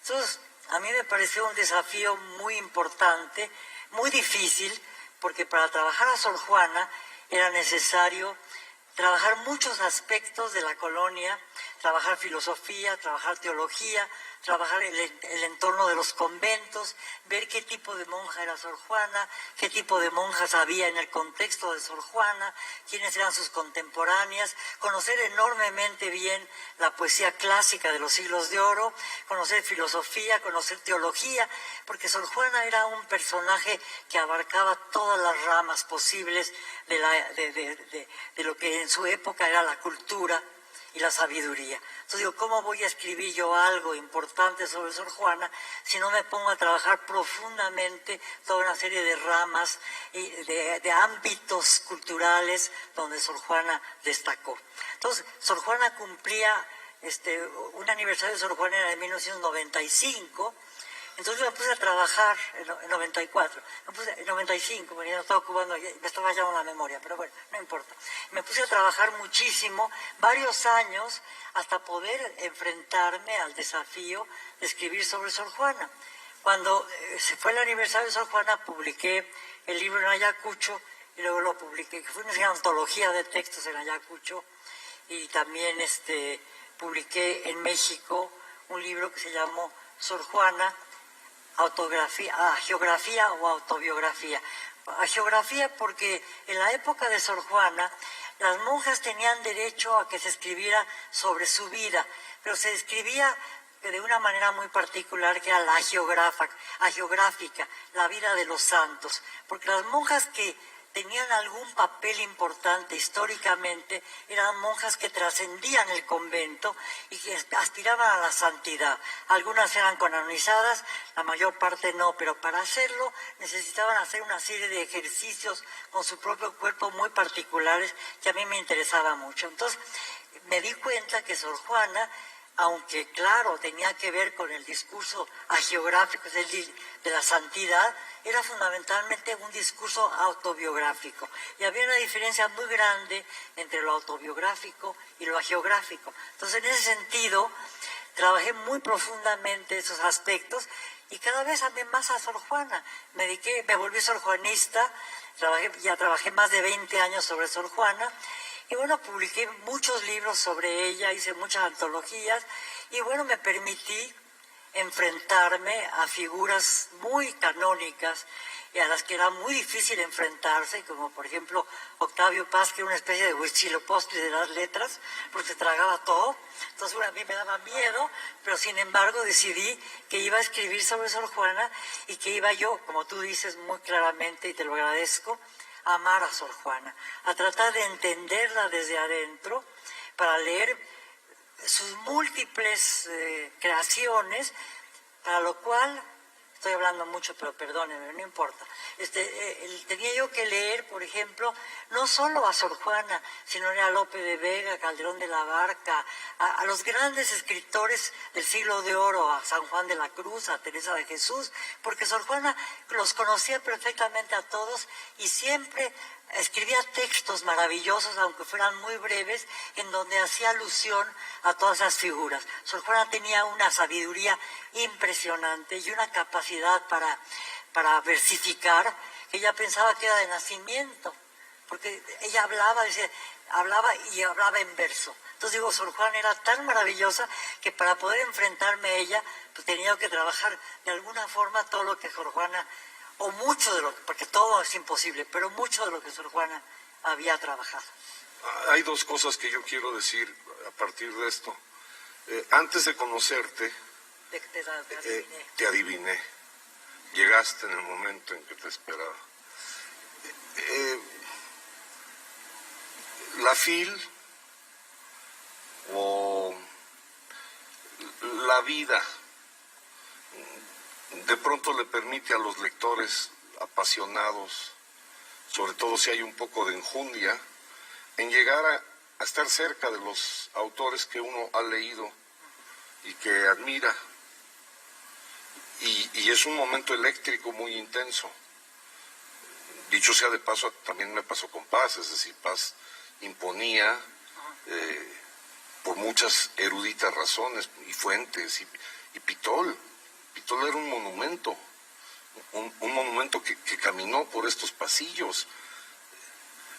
[SPEAKER 4] Entonces, a mí me pareció un desafío muy importante, muy difícil, porque para trabajar a Sor Juana era necesario trabajar muchos aspectos de la colonia, trabajar filosofía, trabajar teología, trabajar el entorno de los conventos, ver qué tipo de monja era Sor Juana, qué tipo de monjas había en el contexto de Sor Juana, quiénes eran sus contemporáneas, conocer enormemente bien la poesía clásica de los siglos de oro, conocer filosofía, conocer teología, porque Sor Juana era un personaje que abarcaba todas las ramas posibles de lo que en su época era la cultura y la sabiduría. Entonces digo, ¿cómo voy a escribir yo algo importante sobre Sor Juana si no me pongo a trabajar profundamente toda una serie de ramas y de ámbitos culturales donde Sor Juana destacó? Entonces, Sor Juana cumplía, un aniversario de Sor Juana era de 1995, entonces yo me puse a trabajar en 94, en 95, porque ya estaba ocupando, me estaba fallando la memoria, pero bueno, no importa. Me puse a trabajar muchísimo, varios años, hasta poder enfrentarme al desafío de escribir sobre Sor Juana. Cuando se fue el aniversario de Sor Juana, publiqué el libro en Ayacucho, y luego lo publiqué, que fue una antología de textos en Ayacucho, y también publiqué en México un libro que se llamó Sor Juana, geografía o autobiografía. Geografía porque en la época de Sor Juana las monjas tenían derecho a que se escribiera sobre su vida, pero se escribía de una manera muy particular, que era la geográfica, la vida de los santos, porque las monjas que tenían algún papel importante históricamente eran monjas que trascendían el convento y que aspiraban a la santidad. Algunas eran canonizadas, la mayor parte no, pero para hacerlo necesitaban hacer una serie de ejercicios con su propio cuerpo muy particulares que a mí me interesaba mucho. Entonces me di cuenta que Sor Juana, aunque claro tenía que ver con el discurso agiográfico de la santidad, era fundamentalmente un discurso autobiográfico. Y había una diferencia muy grande entre lo autobiográfico y lo agiográfico. Entonces, en ese sentido, trabajé muy profundamente esos aspectos y cada vez amé más a Sor Juana. Me volví sorjuanista, trabajé más de 20 años sobre Sor Juana. Y bueno, publiqué muchos libros sobre ella, hice muchas antologías y bueno, me permití enfrentarme a figuras muy canónicas y a las que era muy difícil enfrentarse, como por ejemplo Octavio Paz, que era una especie de Huitzilopochtli de las letras, porque se tragaba todo. Entonces a mí me daba miedo, pero sin embargo decidí que iba a escribir sobre Sor Juana y que iba yo, como tú dices muy claramente y te lo agradezco, a amar a Sor Juana, a tratar de entenderla desde adentro, para leer sus múltiples creaciones, para lo cual, estoy hablando mucho, pero perdónenme, no importa, tenía yo que leer, por ejemplo, no solo a Sor Juana, sino a Lope de Vega, Calderón de la Barca, a los grandes escritores del siglo de oro, a San Juan de la Cruz, a Teresa de Jesús, porque Sor Juana los conocía perfectamente a todos y siempre escribía textos maravillosos, aunque fueran muy breves, en donde hacía alusión a todas esas figuras. Sor Juana tenía una sabiduría impresionante y una capacidad para versificar, que ella pensaba que era de nacimiento, porque ella hablaba y hablaba en verso. Entonces digo, Sor Juana era tan maravillosa que para poder enfrentarme a ella, pues tenía que trabajar de alguna forma todo lo que Sor Juana, o mucho de lo, porque todo es imposible, pero mucho de lo que Sor Juana había trabajado.
[SPEAKER 3] Hay dos cosas que yo quiero decir a partir de esto. Antes de conocerte, te adiviné. Llegaste en el momento en que te esperaba. La FIL o la vida de pronto le permite a los lectores apasionados, sobre todo si hay un poco de enjundia, en llegar a estar cerca de los autores que uno ha leído y que admira. Y es un momento eléctrico muy intenso. Dicho sea de paso, también me pasó con Paz, es decir, Paz imponía por muchas eruditas razones, y Fuentes, y Pitol. Pitol era un monumento, un monumento que caminó por estos pasillos.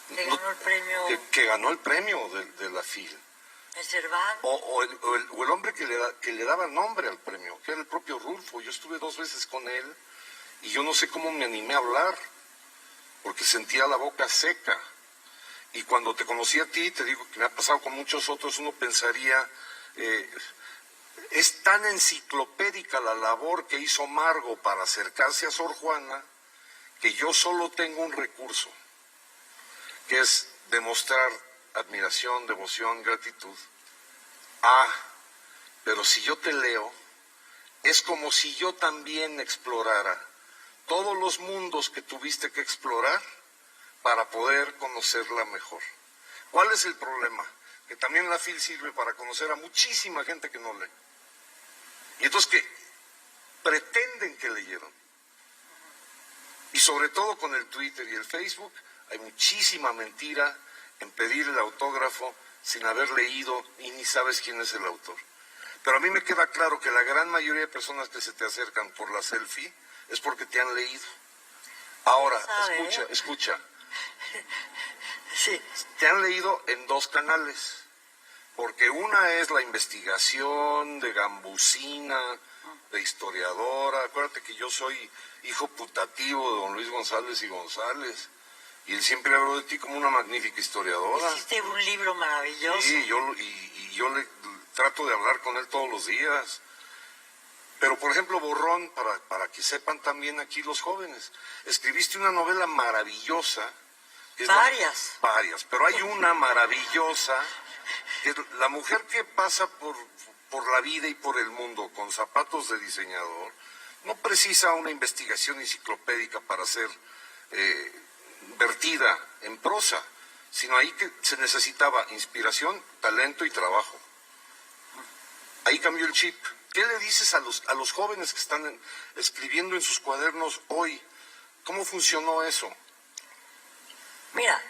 [SPEAKER 4] Que ganó el premio.
[SPEAKER 3] Que ganó el premio de la FIL.
[SPEAKER 4] El Cervantes.
[SPEAKER 3] O el hombre que le daba nombre al premio, que era el propio Rulfo. Yo estuve 2 veces con él y yo no sé cómo me animé a hablar, porque sentía la boca seca. Y cuando te conocí a ti, te digo que me ha pasado con muchos otros, uno pensaría, es tan enciclopédica la labor que hizo Margo para acercarse a Sor Juana, que yo solo tengo un recurso, que es demostrar admiración, devoción, gratitud. Pero si yo te leo, es como si yo también explorara todos los mundos que tuviste que explorar para poder conocerla mejor. ¿Cuál es el problema? Que también la FIL sirve para conocer a muchísima gente que no lee. Y entonces que pretenden que leyeron. Y sobre todo con el Twitter y el Facebook, hay muchísima mentira en pedir el autógrafo sin haber leído y ni sabes quién es el autor. Pero a mí me queda claro que la gran mayoría de personas que se te acercan por la selfie es porque te han leído. Ahora, escucha.
[SPEAKER 4] Sí.
[SPEAKER 3] Te han leído en 2 canales, porque una es la investigación de gambusina, de historiadora. Acuérdate que yo soy hijo putativo de don Luis González y González, y él siempre habló de ti como una magnífica historiadora.
[SPEAKER 4] Hiciste un libro maravilloso.
[SPEAKER 3] Sí, yo le trato de hablar con él todos los días. Pero, por ejemplo, Borrón, para que sepan también aquí los jóvenes, escribiste una novela maravillosa. Varias, pero hay una maravillosa, que la mujer que pasa por la vida y por el mundo con zapatos de diseñador, no precisa una investigación enciclopédica para ser vertida en prosa, sino ahí que se necesitaba inspiración, talento y trabajo. Ahí cambió el chip. ¿Qué le dices a los jóvenes que están escribiendo en sus cuadernos hoy? ¿Cómo funcionó eso?
[SPEAKER 4] Mira,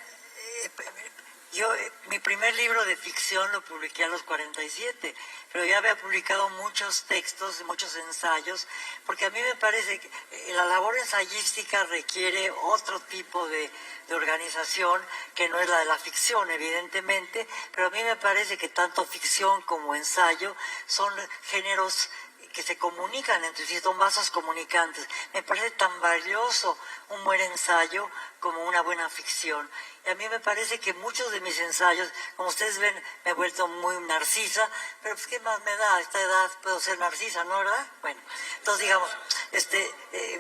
[SPEAKER 4] yo mi primer libro de ficción lo publiqué a los 47, pero ya había publicado muchos textos, muchos ensayos, porque a mí me parece que la labor ensayística requiere otro tipo de organización que no es la de la ficción, evidentemente, pero a mí me parece que tanto ficción como ensayo son géneros que se comunican entre sí, son vasos comunicantes. Me parece tan valioso un buen ensayo como una buena ficción. Y a mí me parece que muchos de mis ensayos, como ustedes ven, me he vuelto muy narcisa, pero pues ¿qué más me da? A esta edad puedo ser narcisa, ¿no, verdad? Bueno, entonces digamos,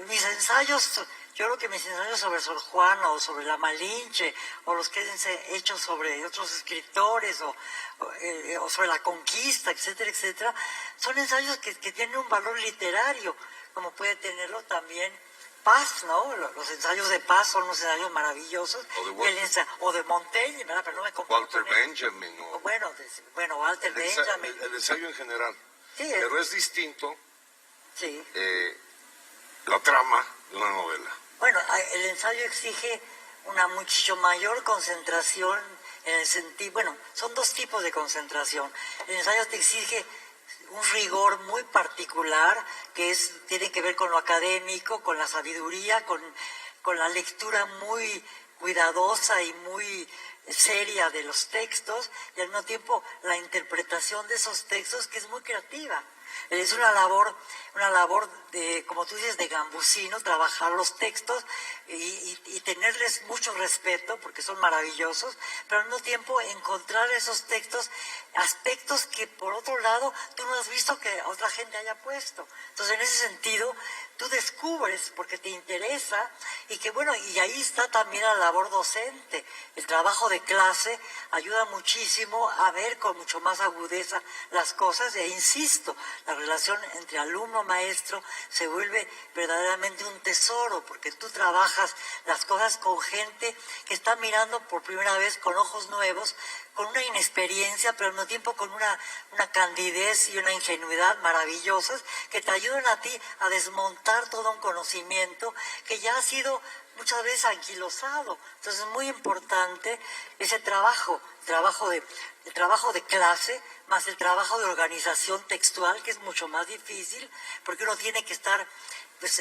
[SPEAKER 4] mis ensayos, yo creo que mis ensayos sobre Sor Juana o sobre la Malinche, o los que han hecho sobre otros escritores, o sobre la conquista, etcétera, etcétera, son ensayos que tienen un valor literario, como puede tenerlo también Paz, ¿no? Los ensayos de Paz son unos ensayos maravillosos. O de Montaigne, ¿verdad? Pero no me comparo
[SPEAKER 3] Walter
[SPEAKER 4] con él.
[SPEAKER 3] Benjamin.
[SPEAKER 4] Bueno, Walter Benjamin.
[SPEAKER 3] El ensayo en general.
[SPEAKER 4] Sí,
[SPEAKER 3] pero es distinto
[SPEAKER 4] sí.
[SPEAKER 3] La trama de una novela.
[SPEAKER 4] Bueno, el ensayo exige una mucho mayor concentración en el sentido, bueno, son 2 tipos de concentración. El ensayo te exige un rigor muy particular, que tiene que ver con lo académico, con la sabiduría, con la lectura muy cuidadosa y muy seria de los textos, y al mismo tiempo la interpretación de esos textos, que es muy creativa. Es una labor de, como tú dices, de gambusino, trabajar los textos y tenerles mucho respeto, porque son maravillosos, pero al mismo tiempo encontrar esos textos, aspectos que por otro lado tú no has visto que otra gente haya puesto. Entonces, en ese sentido, tú descubres porque te interesa, y que bueno, y ahí está también la labor docente. El trabajo de clase ayuda muchísimo a ver con mucho más agudeza las cosas, e insisto, la relación entre alumno-maestro se vuelve verdaderamente un tesoro, porque tú trabajas las cosas con gente que está mirando por primera vez con ojos nuevos, con una inexperiencia, pero al mismo tiempo con una candidez y una ingenuidad maravillosas que te ayudan a ti a desmontar todo un conocimiento que ya ha sido muchas veces anquilosado. Entonces es muy importante ese trabajo el trabajo de clase más el trabajo de organización textual, que es mucho más difícil, porque uno tiene que estar pues,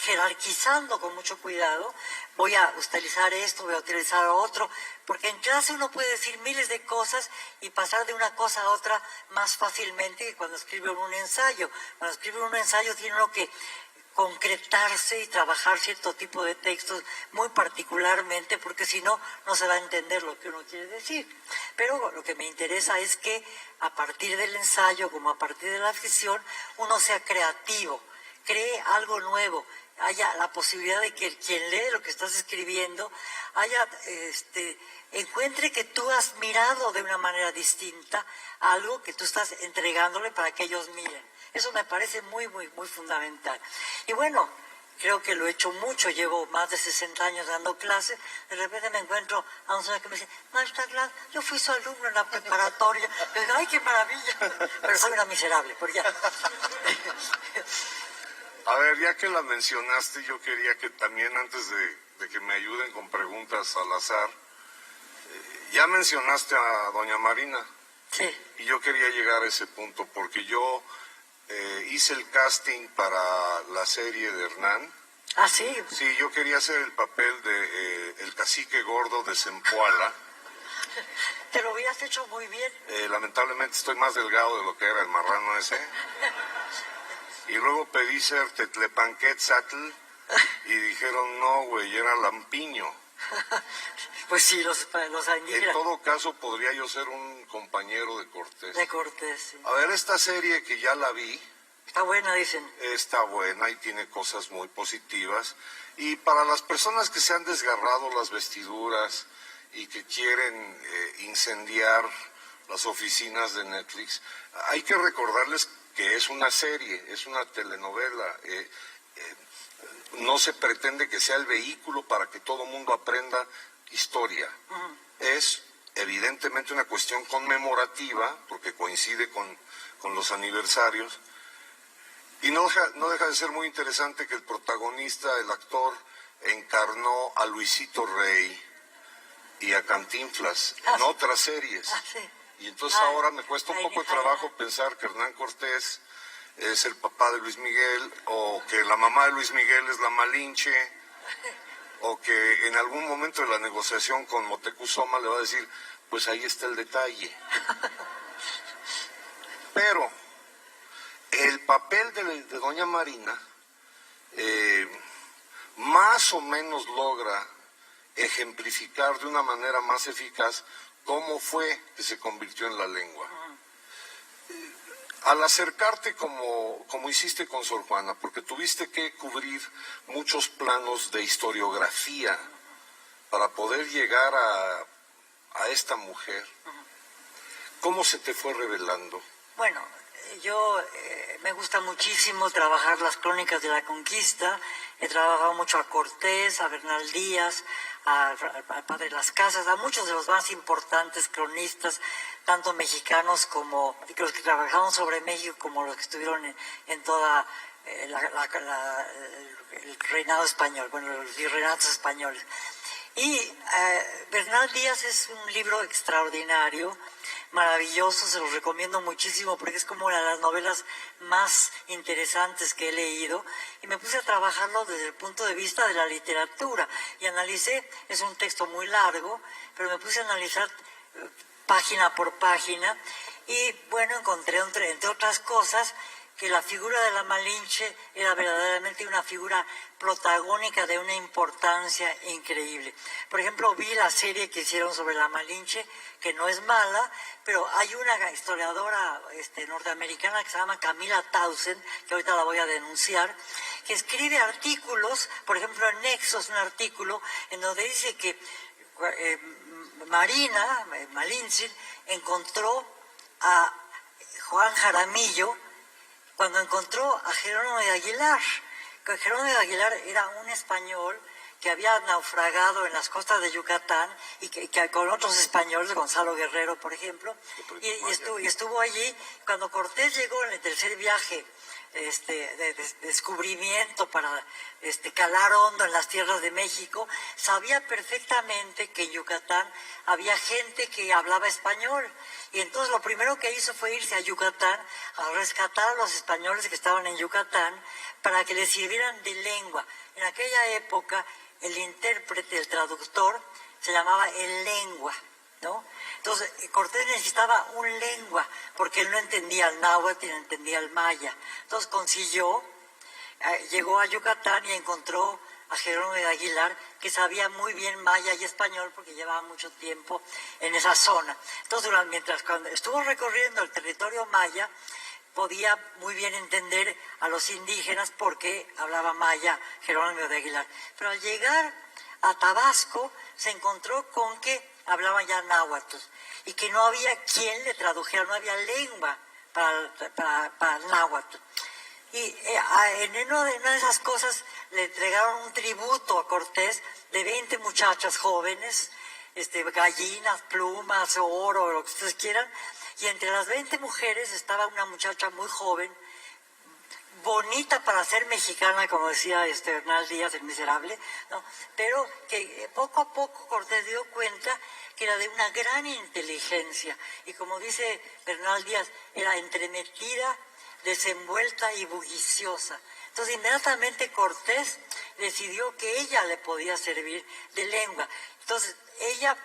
[SPEAKER 4] jerarquizando con mucho cuidado. Voy a utilizar esto, voy a utilizar otro, porque en clase uno puede decir miles de cosas y pasar de una cosa a otra más fácilmente que cuando escribe un ensayo. Cuando escribe un ensayo tiene uno que concretarse y trabajar cierto tipo de textos muy particularmente, porque si no, no se va a entender lo que uno quiere decir. Pero lo que me interesa es que a partir del ensayo, como a partir de la ficción, uno sea creativo, cree algo nuevo, haya la posibilidad de que quien lee lo que estás escribiendo encuentre que tú has mirado de una manera distinta algo que tú estás entregándole para que ellos miren. Eso me parece muy, muy, muy fundamental. Y bueno, creo que lo he hecho mucho, llevo más de 60 años dando clases, de repente me encuentro a un señor que me dice, maestra Glantz, yo fui su alumno en la preparatoria. Yo digo, ¡ay, qué maravilla! Pero soy una miserable, por ya.
[SPEAKER 3] A ver, ya que la mencionaste, yo quería que también antes de que me ayuden con preguntas al azar, ya mencionaste a doña Marina.
[SPEAKER 4] Sí.
[SPEAKER 3] Y yo quería llegar a ese punto, porque yo hice el casting para la serie de Hernán.
[SPEAKER 4] ¿Ah, sí?
[SPEAKER 3] Sí, yo quería hacer el papel de el cacique gordo de Zempoala.
[SPEAKER 4] Te lo hubieras hecho muy bien.
[SPEAKER 3] Lamentablemente estoy más delgado de lo que era el marrano ese. Y luego pedí ser Tetlepanquetzatl y dijeron no, güey, era Lampiño.
[SPEAKER 4] Pues sí, los indígenas.
[SPEAKER 3] En todo caso, podría yo ser un compañero de Cortés.
[SPEAKER 4] De Cortés, sí.
[SPEAKER 3] A ver, esta serie que ya la vi.
[SPEAKER 4] Está buena, dicen.
[SPEAKER 3] Está buena y tiene cosas muy positivas. Y para las personas que se han desgarrado las vestiduras y que quieren incendiar las oficinas de Netflix, hay que recordarles que es una serie, es una telenovela. No se pretende que sea el vehículo para que todo mundo aprenda historia. Es evidentemente una cuestión conmemorativa, porque coincide con los aniversarios, y no deja de ser muy interesante que el protagonista, el actor, encarnó a Luisito Rey y a Cantinflas en otras series.
[SPEAKER 4] Sí.
[SPEAKER 3] Y entonces ahora me cuesta un poco de trabajo pensar que Hernán Cortés es el papá de Luis Miguel, o que la mamá de Luis Miguel es la Malinche, o que en algún momento de la negociación con Moctezuma le va a decir, pues ahí está el detalle. Pero el papel de doña Marina más o menos logra ejemplificar de una manera más eficaz cómo fue que se convirtió en la lengua. Al acercarte como hiciste con Sor Juana, porque tuviste que cubrir muchos planos de historiografía para poder llegar a esta mujer, ¿cómo se te fue revelando?
[SPEAKER 4] Bueno, yo me gusta muchísimo trabajar las crónicas de la conquista. He trabajado mucho a Cortés, a Bernal Díaz, al padre de las Casas, a muchos de los más importantes cronistas, tanto mexicanos como los que trabajaron sobre México, como los que estuvieron en toda el reinado español, bueno, los virreinatos españoles. Y Bernal Díaz es un libro extraordinario, maravilloso, se los recomiendo muchísimo porque es como una de las novelas más interesantes que he leído, y me puse a trabajarlo desde el punto de vista de la literatura y analicé, es un texto muy largo, pero me puse a analizar página por página y bueno, encontré entre otras cosas que la figura de la Malinche era verdaderamente una figura protagónica de una importancia increíble. Por ejemplo, vi la serie que hicieron sobre la Malinche, que no es mala, pero hay una historiadora norteamericana que se llama Camila Townsend, que ahorita la voy a denunciar, que escribe artículos, por ejemplo en Nexos, un artículo en donde dice que Malinche encontró a Juan Jaramillo cuando encontró a Jerónimo de Aguilar. Que Jerónimo de Aguilar era un español que había naufragado en las costas de Yucatán y que con otros españoles, Gonzalo Guerrero, por ejemplo, y estuvo allí. Cuando Cortés llegó en el tercer viaje de descubrimiento para calar hondo en las tierras de México, sabía perfectamente que en Yucatán había gente que hablaba español, y entonces lo primero que hizo fue irse a Yucatán a rescatar a los españoles que estaban en Yucatán para que les sirvieran de lengua. En aquella época el intérprete, el traductor, se llamaba el lengua, ¿no? Entonces Cortés necesitaba un lengua porque él no entendía el náhuatl ni entendía el maya. Entonces llegó a Yucatán y encontró a Jerónimo de Aguilar, que sabía muy bien maya y español porque llevaba mucho tiempo en esa zona. Entonces mientras cuando estuvo recorriendo el territorio maya, podía muy bien entender a los indígenas porque hablaba maya Jerónimo de Aguilar. Pero al llegar a Tabasco se encontró con que hablaban ya náhuatl y que no había quien le tradujera, no había lengua para el náhuatl. Y en una de esas cosas le entregaron un tributo a Cortés de 20 muchachas jóvenes, gallinas, plumas, oro, lo que ustedes quieran. Y entre las 20 mujeres estaba una muchacha muy joven, bonita para ser mexicana, como decía Bernal Díaz, el miserable, ¿no? Pero que poco a poco Cortés dio cuenta que era de una gran inteligencia. Y como dice Bernal Díaz, era entremetida, desenvuelta y bulliciosa. Entonces inmediatamente Cortés decidió que ella le podía servir de lengua. Entonces ella,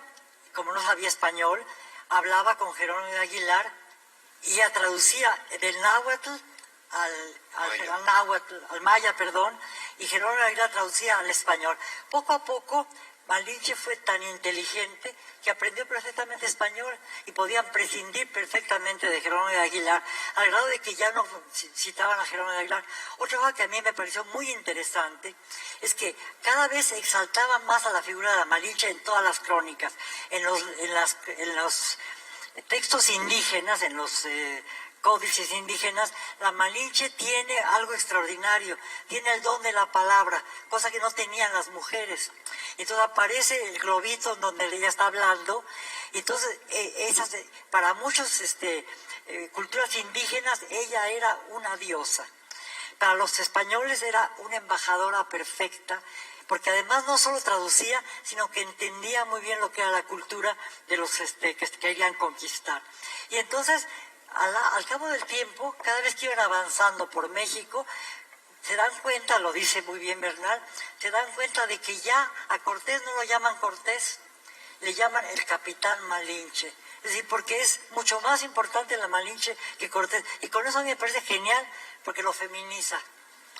[SPEAKER 4] como no sabía español, hablaba con Jerónimo de Aguilar y ella traducía del náhuatl al maya, y Jerónimo de Aguilar traducía al español. Poco a poco Malinche fue tan inteligente que aprendió perfectamente español y podían prescindir perfectamente de Jerónimo de Aguilar, al grado de que ya no citaban a Jerónimo de Aguilar. Otra cosa que a mí me pareció muy interesante es que cada vez se exaltaba más a la figura de la Malinche en todas las crónicas, en los textos indígenas, en los códices indígenas. La Malinche tiene algo extraordinario, tiene el don de la palabra, cosa que no tenían las mujeres. Entonces aparece el globito donde ella está hablando, y entonces para muchas culturas indígenas ella era una diosa. Para los españoles era una embajadora perfecta, porque además no solo traducía, sino que entendía muy bien lo que era la cultura de los que querían conquistar. Y entonces, al cabo del tiempo, cada vez que iban avanzando por México, se dan cuenta, lo dice muy bien Bernal, se dan cuenta de que ya a Cortés no lo llaman Cortés, le llaman el capitán Malinche. Es decir, porque es mucho más importante la Malinche que Cortés. Y con eso a mí me parece genial, porque lo feminiza.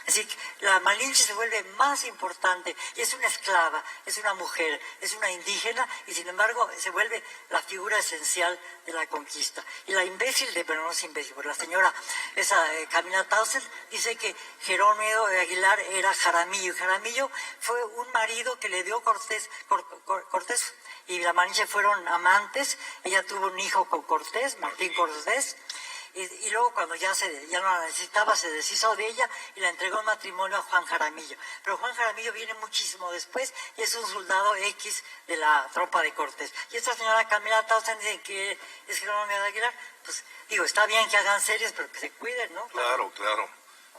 [SPEAKER 4] Es decir, la Malinche se vuelve más importante, y es una esclava, es una mujer, es una indígena, y sin embargo se vuelve la figura esencial de la conquista. Y la imbécil, pero no es imbécil, porque la señora Camila Tausen dice que Jerónimo de Aguilar era Jaramillo, y Jaramillo fue un marido que le dio Cortés y la Malinche fueron amantes. Ella tuvo un hijo con Cortés, Martín Cortés. Y luego cuando ya no la necesitaba, se deshizo de ella y la entregó en matrimonio a Juan Jaramillo. Pero Juan Jaramillo viene muchísimo después y es un soldado X de la tropa de Cortés. Y esta señora Camila Tausen dice que es Jerónimo de Aguilar. Pues digo, está bien que hagan series, pero que se cuiden, ¿no?
[SPEAKER 3] Claro.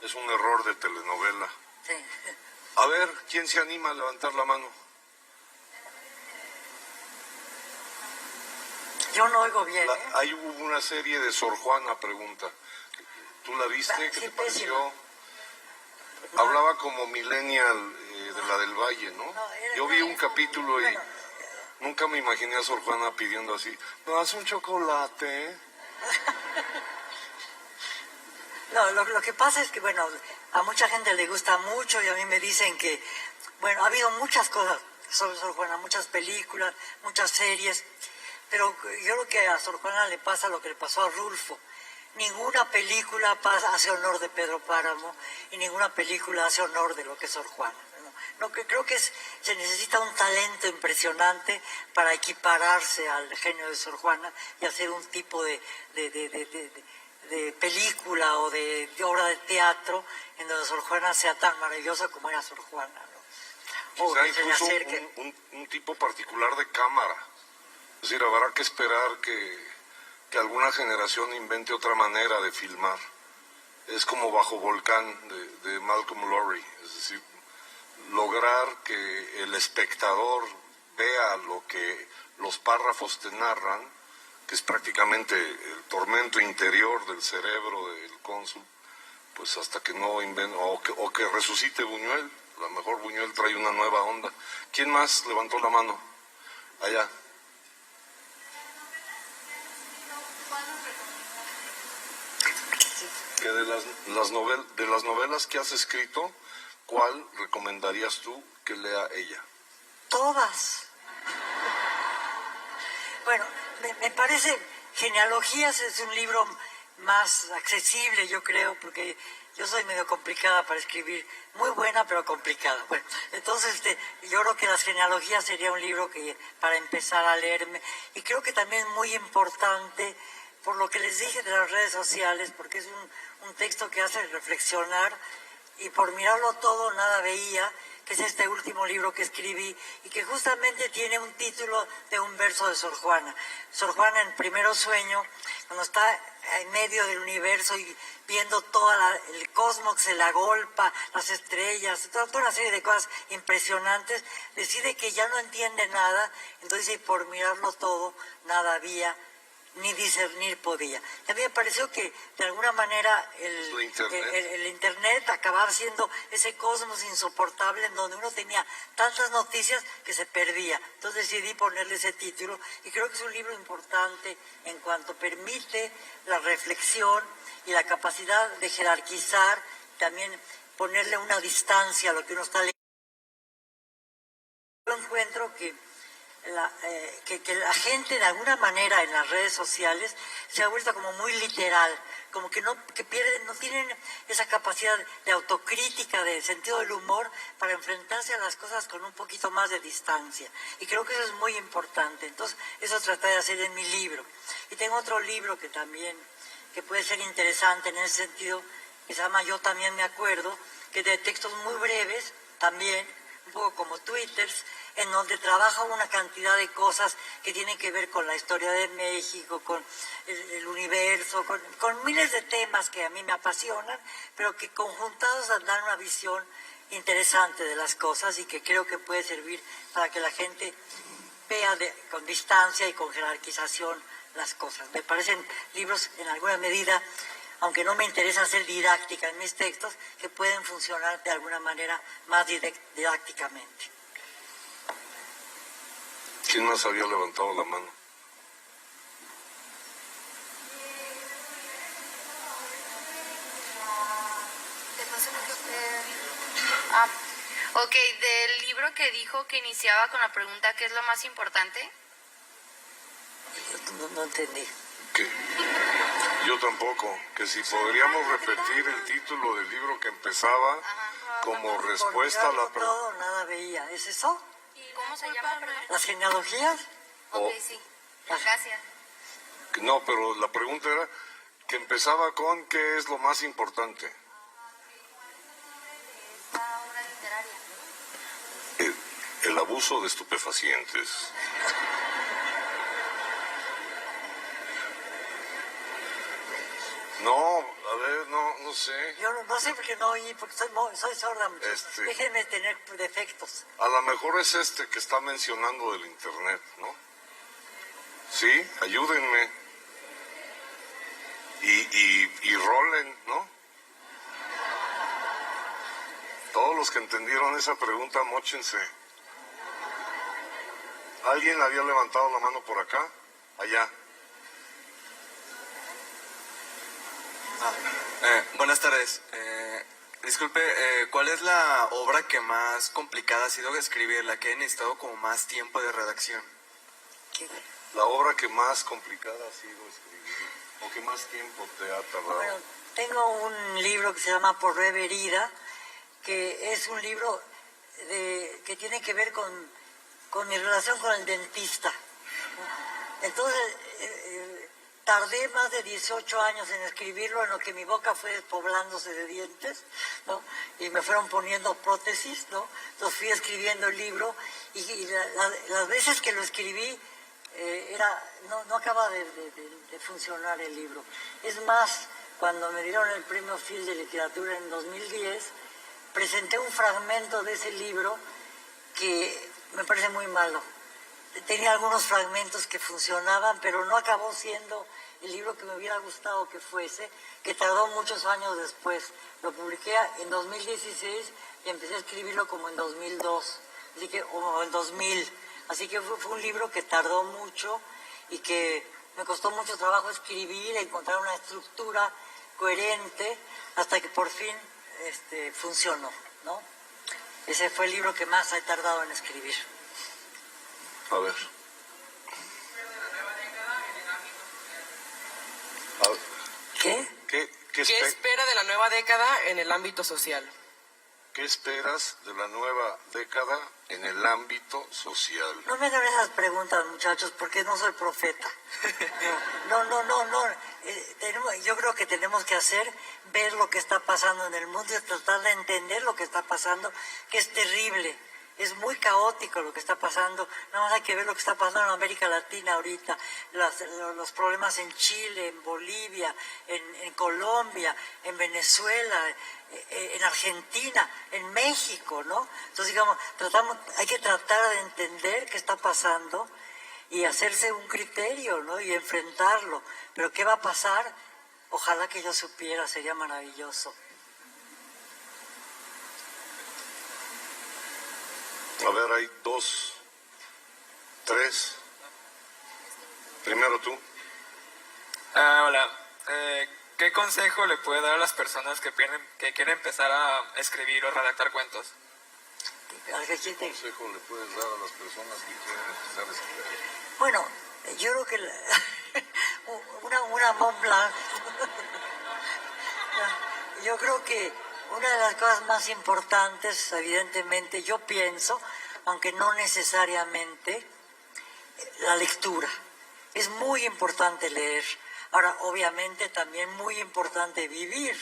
[SPEAKER 3] Es un error de telenovela.
[SPEAKER 4] Sí.
[SPEAKER 3] A ver, ¿quién se anima a levantar la mano?
[SPEAKER 4] Yo no oigo bien, ¿eh?
[SPEAKER 3] Ahí hubo una serie de Sor Juana, pregunta. ¿Tú la viste? ¿Qué te pareció? No. Hablaba como millennial de la del Valle, ¿no? Yo vi un capítulo y nunca me imaginé a Sor Juana pidiendo así, ¿me das un chocolate?
[SPEAKER 4] No, lo que pasa es que, bueno, a mucha gente le gusta mucho y a mí me dicen que, bueno, ha habido muchas cosas sobre Sor Juana, muchas películas, muchas series. Pero yo creo que a Sor Juana le pasa lo que le pasó a Rulfo. Ninguna película hace honor de Pedro Páramo y ninguna película hace honor de lo que es Sor Juana. Creo que se necesita un talento impresionante para equipararse al genio de Sor Juana y hacer un tipo de película o de obra de teatro en donde Sor Juana sea tan maravillosa como era Sor Juana, ¿no? O
[SPEAKER 3] Quizá
[SPEAKER 4] que se me
[SPEAKER 3] incluso
[SPEAKER 4] acerque.
[SPEAKER 3] un tipo particular de cámara. Es decir, habrá que esperar que alguna generación invente otra manera de filmar. Es como Bajo Volcán de Malcolm Lowry, es decir, lograr que el espectador vea lo que los párrafos te narran, que es prácticamente el tormento interior del cerebro del cónsul, pues hasta que no invente, o que resucite Buñuel. A lo mejor Buñuel trae una nueva onda. ¿Quién más levantó la mano? Allá. Que de las novelas que has escrito, ¿cuál recomendarías tú que lea ella?
[SPEAKER 4] Todas. Bueno, me parece, Genealogías es un libro más accesible, yo creo, porque yo soy medio complicada para escribir, muy buena pero complicada. Bueno, entonces yo creo que Las Genealogías sería un libro que para empezar a leerme, y creo que también muy importante por lo que les dije de las redes sociales, porque es un texto que hace reflexionar, y por mirarlo todo nada veía, que es este último libro que escribí y que justamente tiene un título de un verso de Sor Juana. Sor Juana en Primero Sueño, cuando está en medio del universo y viendo todo el cosmos, se la agolpa, las estrellas, toda una serie de cosas impresionantes, decide que ya no entiende nada, entonces y por mirarlo todo nada había, ni discernir podía. A mí me pareció que de alguna manera el internet acababa siendo ese cosmos insoportable en donde uno tenía tantas noticias que se perdía. Entonces decidí ponerle ese título y creo que es un libro importante en cuanto permite la reflexión y la capacidad de jerarquizar, también ponerle una distancia a lo que uno está leyendo. Yo encuentro que la gente de alguna manera en las redes sociales se ha vuelto como muy literal, como que no tienen esa capacidad de autocrítica, de sentido del humor para enfrentarse a las cosas con un poquito más de distancia, y creo que eso es muy importante. Entonces eso traté de hacer en mi libro, y tengo otro libro que también que puede ser interesante en ese sentido, que se llama Yo también me acuerdo, que es de textos muy breves también, un poco como twitters, en donde trabaja una cantidad de cosas que tienen que ver con la historia de México, con el universo, con miles de temas que a mí me apasionan, pero que conjuntados dan una visión interesante de las cosas y que creo que puede servir para que la gente vea con distancia y con jerarquización las cosas. Me parecen libros en alguna medida, aunque no me interesa hacer didáctica en mis textos, que pueden funcionar de alguna manera más didácticamente.
[SPEAKER 3] ¿Quién más había levantado la mano?
[SPEAKER 5] Ok, del libro que dijo que iniciaba con la pregunta ¿qué es lo más importante?
[SPEAKER 4] No entendí.
[SPEAKER 3] ¿Qué? Yo tampoco. Que si podríamos repetir el título del libro que empezaba como respuesta a la pregunta.
[SPEAKER 4] Todo, nada veía. ¿Es eso?
[SPEAKER 5] ¿Cómo se llama? Perdón?
[SPEAKER 4] ¿Las genealogías?
[SPEAKER 5] Ok, sí. Gracias.
[SPEAKER 3] No, pero la pregunta era que empezaba con ¿qué es lo más importante?
[SPEAKER 5] Esta obra literaria.
[SPEAKER 3] El abuso de estupefacientes. No, a ver, no sé.
[SPEAKER 4] Yo no sé porque no oí, porque soy sorda, muchachos. Déjenme tener defectos.
[SPEAKER 3] A lo mejor es este que está mencionando del internet, ¿no? Sí, ayúdenme. Y rolen, ¿no? Todos los que entendieron esa pregunta, móchense. ¿Alguien había levantado la mano por acá? Allá.
[SPEAKER 6] Buenas tardes. Disculpe, ¿cuál es la obra que más complicada ha sido escribir, la que he necesitado como más tiempo de redacción?
[SPEAKER 3] La obra que más complicada ha sido escribir, o que más tiempo te ha tardado.
[SPEAKER 4] Bueno, tengo un libro que se llama Por Reverida, que es un libro que tiene que ver con mi relación con el dentista. Entonces, tardé más de 18 años en escribirlo, en lo que mi boca fue despoblándose de dientes, ¿no? Y me fueron poniendo prótesis, ¿no? Entonces fui escribiendo el libro y las veces que lo escribí no acaba de funcionar el libro. Es más, cuando me dieron el premio Field de Literatura en 2010, presenté un fragmento de ese libro que me parece muy malo. Tenía algunos fragmentos que funcionaban, pero no acabó siendo el libro que me hubiera gustado que fuese, que tardó muchos años después. Lo publiqué en 2016 y empecé a escribirlo como en 2002, o en 2000. Así que fue un libro que tardó mucho y que me costó mucho trabajo escribir, encontrar una estructura coherente, hasta que por fin funcionó, ¿no? Ese fue el libro que más he tardado en escribir.
[SPEAKER 3] A ver.
[SPEAKER 4] ¿Qué?
[SPEAKER 3] ¿Qué
[SPEAKER 7] espera de la nueva década en el ámbito social?
[SPEAKER 3] ¿Qué esperas de la nueva década en el ámbito social?
[SPEAKER 4] No me hagan esas preguntas, muchachos, porque no soy profeta. No. Yo creo que tenemos que ver lo que está pasando en el mundo y tratar de entender lo que está pasando, que es terrible. Es muy caótico lo que está pasando. Nada más hay que ver lo que está pasando en América Latina ahorita, los problemas en Chile, en Bolivia, en Colombia, en Venezuela, en Argentina, en México, ¿no? Entonces, digamos, hay que tratar de entender qué está pasando y hacerse un criterio, ¿no? Y enfrentarlo. Pero ¿qué va a pasar? Ojalá que yo supiera, sería maravilloso.
[SPEAKER 3] A ver, hay 2, 3. Primero tú.
[SPEAKER 8] Hola. ¿Qué consejo le puede dar a las personas que quieren empezar a escribir o redactar cuentos?
[SPEAKER 3] ¿Qué consejo le puedes dar a las personas que quieren empezar a escribir?
[SPEAKER 4] Bueno, yo creo que una Mont Blanc. Yo creo que una de las cosas más importantes, evidentemente, yo pienso, aunque no necesariamente, la lectura. Es muy importante leer. Ahora, obviamente, también muy importante vivir.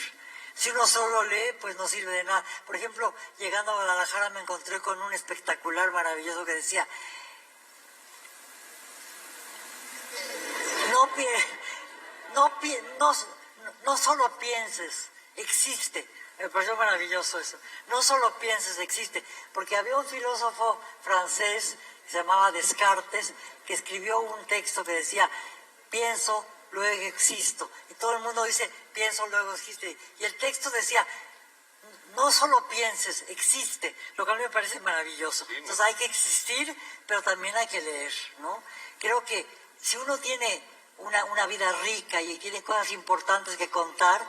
[SPEAKER 4] Si uno solo lee, pues no sirve de nada. Por ejemplo, llegando a Guadalajara me encontré con un espectacular maravilloso que decía: no solo pienses, existe. Me pareció maravilloso eso. No solo pienses, existe. Porque había un filósofo francés que se llamaba Descartes, que escribió un texto que decía: pienso, luego existo. Y todo el mundo dice: pienso, luego existe. Y el texto decía: no solo pienses, existe. Lo que a mí me parece maravilloso. Entonces hay que existir, pero también hay que leer, ¿no? Creo que si uno tiene una vida rica y tiene cosas importantes que contar,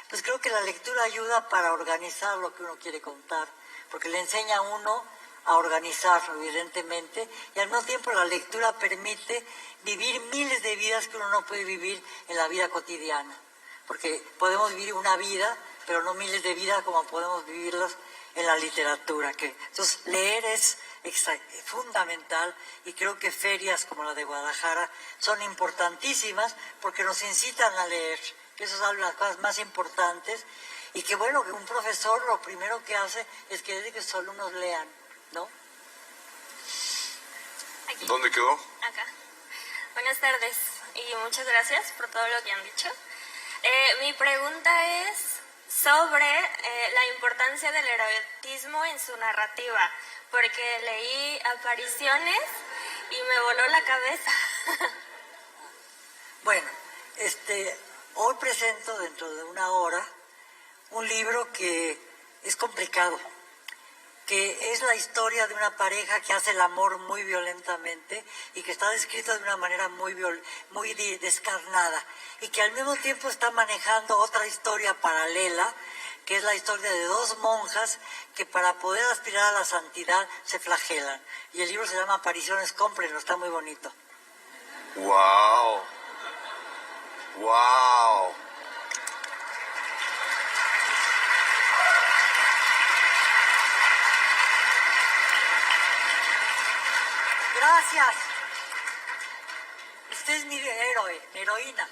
[SPEAKER 4] pues creo que la lectura ayuda para organizar lo que uno quiere contar, porque le enseña a uno a organizarlo, evidentemente, y al mismo tiempo la lectura permite vivir miles de vidas que uno no puede vivir en la vida cotidiana, porque podemos vivir una vida, pero no miles de vidas como podemos vivirlas en la literatura. Entonces, leer es fundamental, y creo que ferias como la de Guadalajara son importantísimas porque nos incitan a leer, que eso es una de las cosas más importantes, y que bueno, que un profesor lo primero que hace es que desde que sus alumnos lean, ¿no?
[SPEAKER 5] Aquí.
[SPEAKER 3] ¿Dónde quedó?
[SPEAKER 5] Acá. Buenas tardes y muchas gracias por todo lo que han dicho. Mi pregunta es sobre la importancia del erotismo en su narrativa, porque leí Apariciones y me voló la cabeza.
[SPEAKER 4] Bueno, hoy presento dentro de una hora un libro que es complicado, que es la historia de una pareja que hace el amor muy violentamente y que está descrita de una manera muy descarnada, y que al mismo tiempo está manejando otra historia paralela, que es la historia de dos monjas que para poder aspirar a la santidad se flagelan. Y el libro se llama Apariciones, cómprenlo, está muy bonito.
[SPEAKER 3] ¡Wow! ¡Wow!
[SPEAKER 4] Gracias. Usted es mi héroe, mi heroína.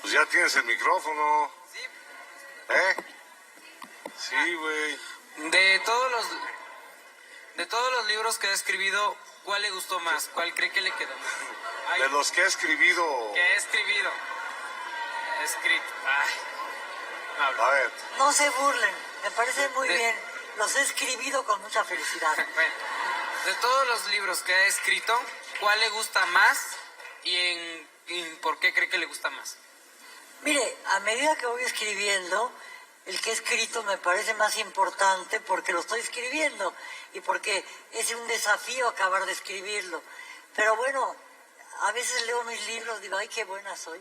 [SPEAKER 3] Pues ya tienes el micrófono. ¿Eh? Sí, güey.
[SPEAKER 7] De todos los libros que ha escribido, ¿cuál le gustó más? ¿Cuál cree que le quedó? Ay,
[SPEAKER 3] De los que he escribido...
[SPEAKER 7] que he escrito. Ay, no hablo.
[SPEAKER 3] A ver,
[SPEAKER 4] No se burlen, me parece muy bien. Los he escribido con mucha felicidad.
[SPEAKER 7] Bueno, de todos los libros que ha escrito, ¿cuál le gusta más y por qué cree que le gusta más?
[SPEAKER 4] Mire, a medida que voy escribiendo, el que he escrito me parece más importante porque lo estoy escribiendo y porque es un desafío acabar de escribirlo. Pero bueno, a veces leo mis libros y digo, ay, qué buena soy.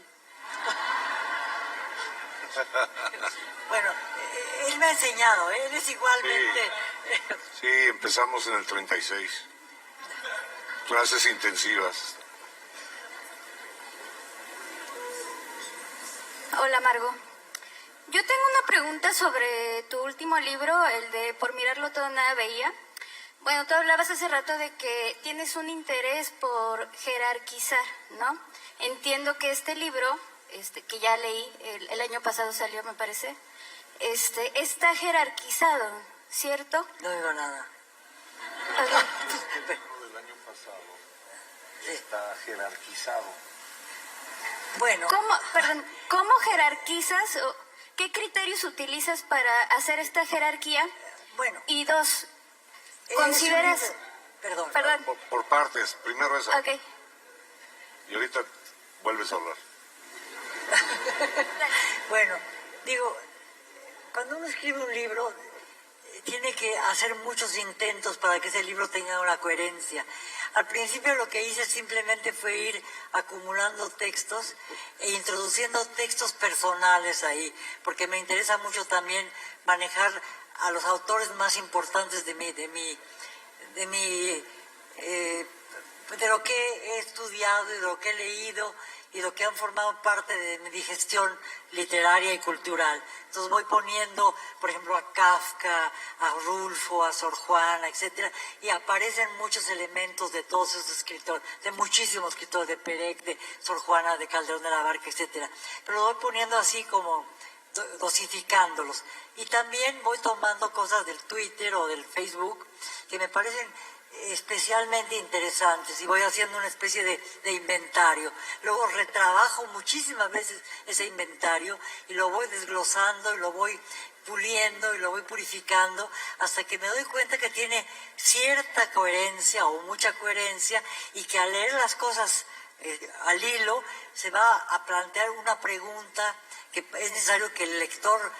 [SPEAKER 4] Bueno, él me ha enseñado, él es igualmente...
[SPEAKER 3] sí, empezamos en el 36. Clases intensivas.
[SPEAKER 9] Hola, Margo. Yo tengo una pregunta sobre tu último libro, el de Por mirarlo todo nada veía. Bueno, tú hablabas hace rato de que tienes un interés por jerarquizar, ¿no? Entiendo que este libro, que ya leí, el año pasado salió, me parece, está jerarquizado, ¿cierto?
[SPEAKER 4] No digo nada.
[SPEAKER 3] El libro del año pasado está jerarquizado.
[SPEAKER 4] Bueno,
[SPEAKER 9] ¿Cómo jerarquizas o qué criterios utilizas para hacer esta jerarquía?
[SPEAKER 4] bueno.
[SPEAKER 9] Y dos,
[SPEAKER 4] es
[SPEAKER 9] ¿consideras...?
[SPEAKER 4] un libro- Perdón.
[SPEAKER 9] Perdón.
[SPEAKER 3] Por partes. Primero esa.
[SPEAKER 9] Ok.
[SPEAKER 3] Y ahorita vuelves a hablar.
[SPEAKER 4] Bueno, digo, cuando uno escribe un libro, tiene que hacer muchos intentos para que ese libro tenga una coherencia. Al principio lo que hice simplemente fue ir acumulando textos e introduciendo textos personales ahí, porque me interesa mucho también manejar a los autores más importantes de lo que he estudiado y de lo que he leído y lo que han formado parte de mi digestión literaria y cultural. Entonces voy poniendo, por ejemplo, a Kafka, a Rulfo, a Sor Juana, etcétera, y aparecen muchos elementos de todos esos escritores, de muchísimos escritores, de Perec, de Sor Juana, de Calderón de la Barca, etcétera. Pero lo voy poniendo así como dosificándolos. Y también voy tomando cosas del Twitter o del Facebook que me parecen especialmente interesantes y voy haciendo una especie de inventario. Luego retrabajo muchísimas veces ese inventario y lo voy desglosando y lo voy puliendo y lo voy purificando hasta que me doy cuenta que tiene cierta coherencia o mucha coherencia y que al leer las cosas al hilo se va a plantear una pregunta que es necesario que el lector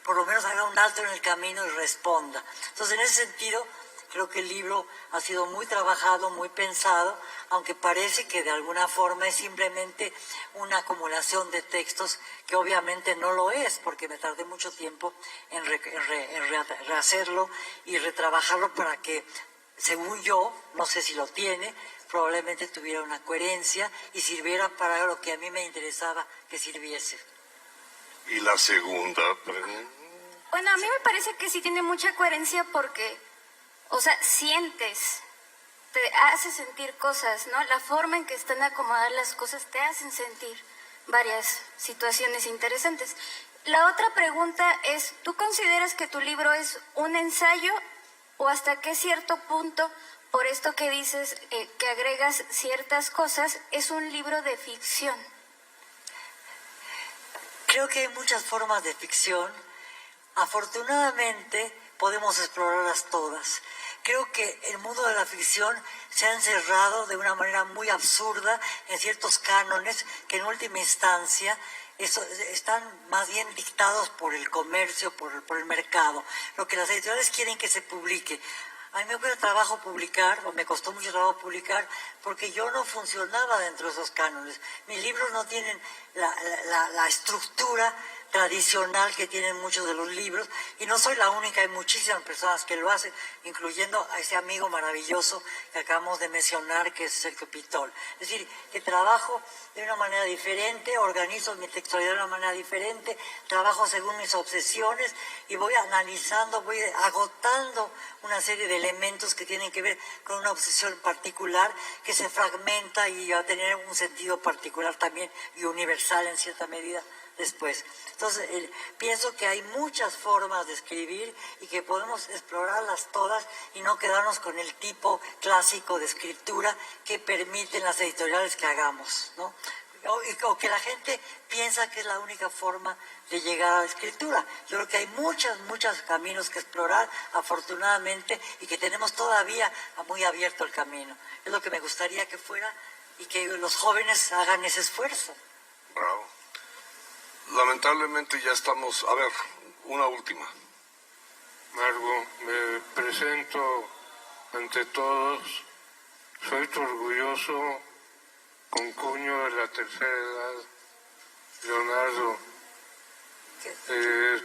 [SPEAKER 4] por lo menos haga un alto en el camino y responda. Entonces, en ese sentido, creo que el libro ha sido muy trabajado, muy pensado, aunque parece que de alguna forma es simplemente una acumulación de textos, que obviamente no lo es, porque me tardé mucho tiempo en rehacerlo y retrabajarlo para que, según yo, no sé si lo tiene, probablemente tuviera una coherencia y sirviera para lo que a mí me interesaba que sirviese.
[SPEAKER 3] Y la segunda pregunta.
[SPEAKER 9] Bueno, a mí me parece que sí tiene mucha coherencia porque, o sea, sientes, te hace sentir cosas, ¿no? La forma en que están acomodadas las cosas te hacen sentir varias situaciones interesantes. La otra pregunta es, ¿tú consideras que tu libro es un ensayo o hasta qué cierto punto, por esto que dices, que agregas ciertas cosas, es un libro de ficción?
[SPEAKER 4] Creo que hay muchas formas de ficción. Afortunadamente podemos explorarlas todas. Creo que el mundo de la ficción se ha encerrado de una manera muy absurda en ciertos cánones que en última instancia están más bien dictados por el comercio, por el mercado. Lo que las editoriales quieren que se publique. A mí me cuesta trabajo publicar, o me costó mucho trabajo publicar, porque yo no funcionaba dentro de esos cánones. Mis libros no tienen la estructura tradicional que tienen muchos de los libros, y no soy la única, hay muchísimas personas que lo hacen, incluyendo a ese amigo maravilloso que acabamos de mencionar, que es Sergio Pitol. Es decir, que trabajo de una manera diferente, organizo mi textualidad de una manera diferente, trabajo según mis obsesiones y voy analizando, voy agotando una serie de elementos que tienen que ver con una obsesión particular que se fragmenta y va a tener un sentido particular también y universal en cierta medida después. Entonces, pienso que hay muchas formas de escribir y que podemos explorarlas todas y no quedarnos con el tipo clásico de escritura que permiten las editoriales que hagamos, ¿no? O que la gente piensa que es la única forma de llegar a la escritura. Yo creo que hay muchos caminos que explorar, afortunadamente, y que tenemos todavía muy abierto el camino. Es lo que me gustaría que fuera y que los jóvenes hagan ese esfuerzo.
[SPEAKER 3] Bravo. Lamentablemente ya estamos... A ver, una última.
[SPEAKER 10] Margo, me presento ante todos. Soy tu orgulloso concuño de la tercera edad, Leonardo.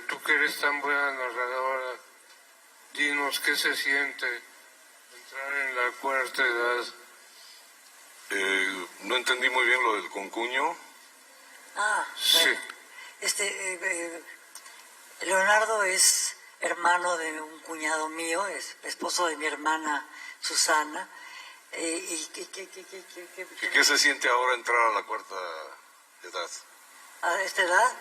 [SPEAKER 10] Tú que eres tan buena narradora, dinos qué se siente entrar en la cuarta edad.
[SPEAKER 3] No entendí muy bien lo del concuño.
[SPEAKER 10] Sí.
[SPEAKER 4] Leonardo es hermano de un cuñado mío, es esposo de mi hermana Susana.
[SPEAKER 3] ¿Qué se siente ahora entrar a la cuarta edad?
[SPEAKER 4] ¿A esta edad?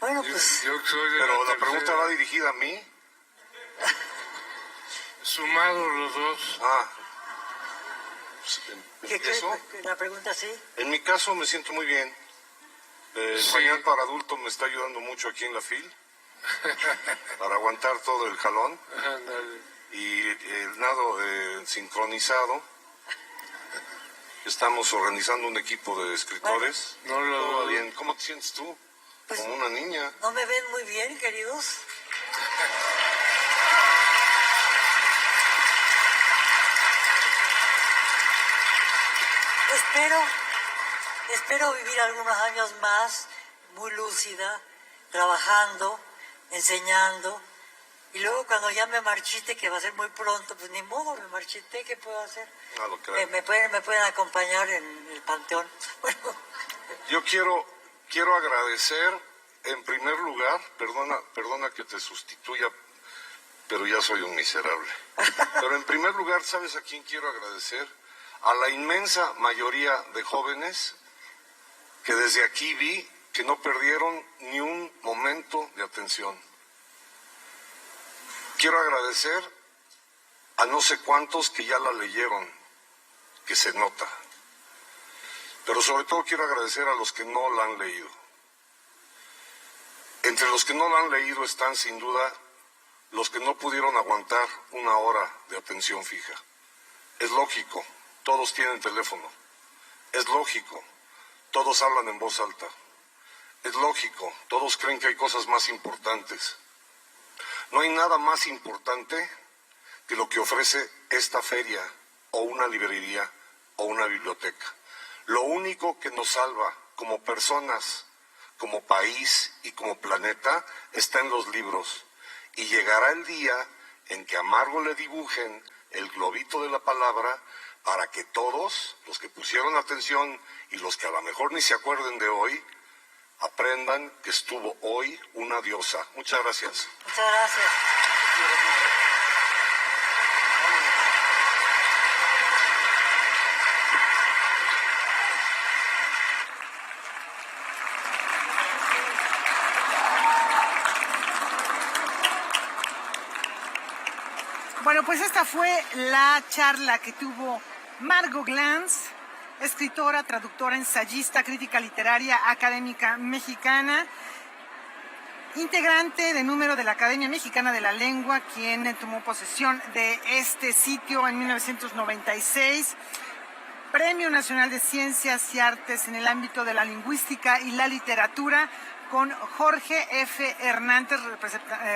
[SPEAKER 4] Bueno, pues...
[SPEAKER 10] Yo soy de
[SPEAKER 3] Pero la
[SPEAKER 10] tercera.
[SPEAKER 3] pregunta va dirigida a mí.
[SPEAKER 10] Sumados los dos.
[SPEAKER 3] ¿Eso?
[SPEAKER 4] La pregunta sí.
[SPEAKER 3] En mi caso me siento muy bien. El pañal para adultos me está ayudando mucho aquí en la FIL para aguantar todo el jalón.
[SPEAKER 10] Ándale.
[SPEAKER 3] Y el nado sincronizado. Estamos organizando un equipo de escritores.
[SPEAKER 10] No lo
[SPEAKER 3] Todo
[SPEAKER 10] dudo.
[SPEAKER 3] bien. ¿Cómo te sientes tú?
[SPEAKER 4] Pues,
[SPEAKER 3] como una niña.
[SPEAKER 4] ¿No me ven muy bien, queridos? Espero vivir algunos años más muy lúcida, trabajando, enseñando, y luego cuando ya me marchite, que va a ser muy pronto, pues ni modo, me marchité, ¿qué puedo hacer?
[SPEAKER 3] Lo creo.
[SPEAKER 4] Me pueden acompañar en el panteón. Bueno.
[SPEAKER 3] Yo quiero agradecer, en primer lugar, perdona que te sustituya, pero ya soy un miserable. Pero en primer lugar, ¿sabes a quién quiero agradecer? A la inmensa mayoría de jóvenes que desde aquí vi que no perdieron ni un momento de atención. Quiero agradecer a no sé cuántos que ya la leyeron, que se nota. Pero sobre todo quiero agradecer a los que no la han leído. Entre los que no la han leído están sin duda los que no pudieron aguantar una hora de atención fija. Es lógico, todos tienen teléfono. Es lógico, todos hablan en voz alta. Es lógico, todos creen que hay cosas más importantes. No hay nada más importante que lo que ofrece esta feria, o una librería, o una biblioteca. Lo único que nos salva como personas, como país y como planeta está en los libros. Y llegará el día en que a Margo le dibujen el globito de la palabra para que todos, los que pusieron atención y los que a lo mejor ni se acuerden de hoy, aprendan que estuvo hoy una diosa. Muchas gracias.
[SPEAKER 4] Muchas gracias.
[SPEAKER 1] Bueno, pues esta fue la charla que tuvo Margo Glantz, escritora, traductora, ensayista, crítica literaria, académica mexicana, integrante de número de la Academia Mexicana de la Lengua, quien tomó posesión de este sitio en 1996, Premio Nacional de Ciencias y Artes en el ámbito de la lingüística y la literatura, con Jorge F. Hernández,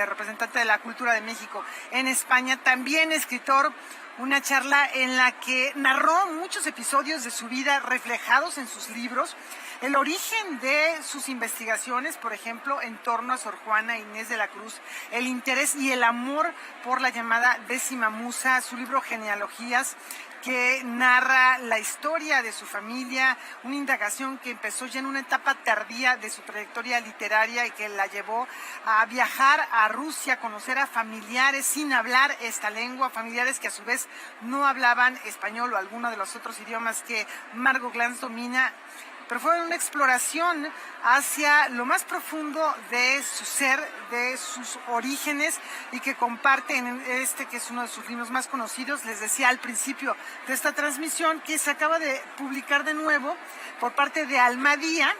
[SPEAKER 1] representante de la cultura de México en España, también escritor, una charla en la que narró muchos episodios de su vida reflejados en sus libros, el origen de sus investigaciones, por ejemplo, en torno a Sor Juana Inés de la Cruz, el interés y el amor por la llamada décima musa, su libro Genealogías, que narra la historia de su familia, una indagación que empezó ya en una etapa tardía de su trayectoria literaria y que la llevó a viajar a Rusia, a conocer a familiares sin hablar esta lengua, familiares que a su vez no hablaban español o alguno de los otros idiomas que Margot Glantz domina. Pero fue una exploración hacia lo más profundo de su ser, de sus orígenes, y que comparte en este que es uno de sus libros más conocidos. Les decía al principio de esta transmisión que se acaba de publicar de nuevo por parte de Almadía,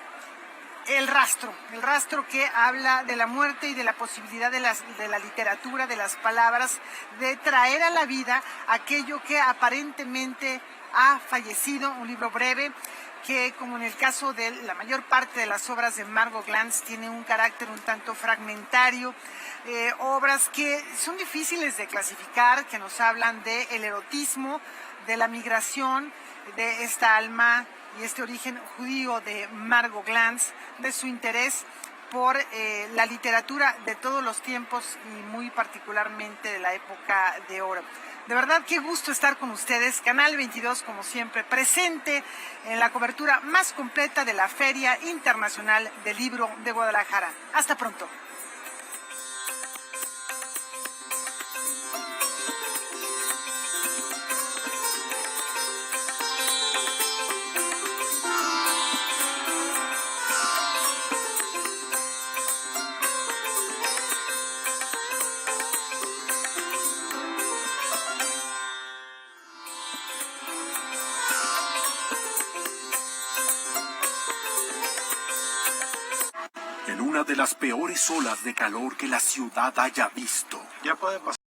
[SPEAKER 1] El rastro que habla de la muerte y de la posibilidad de la literatura, de las palabras, de traer a la vida aquello que aparentemente ha fallecido. Un libro breve que, como en el caso de la mayor parte de las obras de Margot Glantz, tiene un carácter un tanto fragmentario, obras que son difíciles de clasificar, que nos hablan del erotismo, de la migración, de esta alma y este origen judío de Margot Glantz, de su interés por la literatura de todos los tiempos y muy particularmente de la época de oro. De verdad, qué gusto estar con ustedes. Canal 22, como siempre, presente en la cobertura más completa de la Feria Internacional del Libro de Guadalajara. Hasta pronto.
[SPEAKER 11] En una de las peores olas de calor que la ciudad haya visto.
[SPEAKER 3] Ya puede pasar.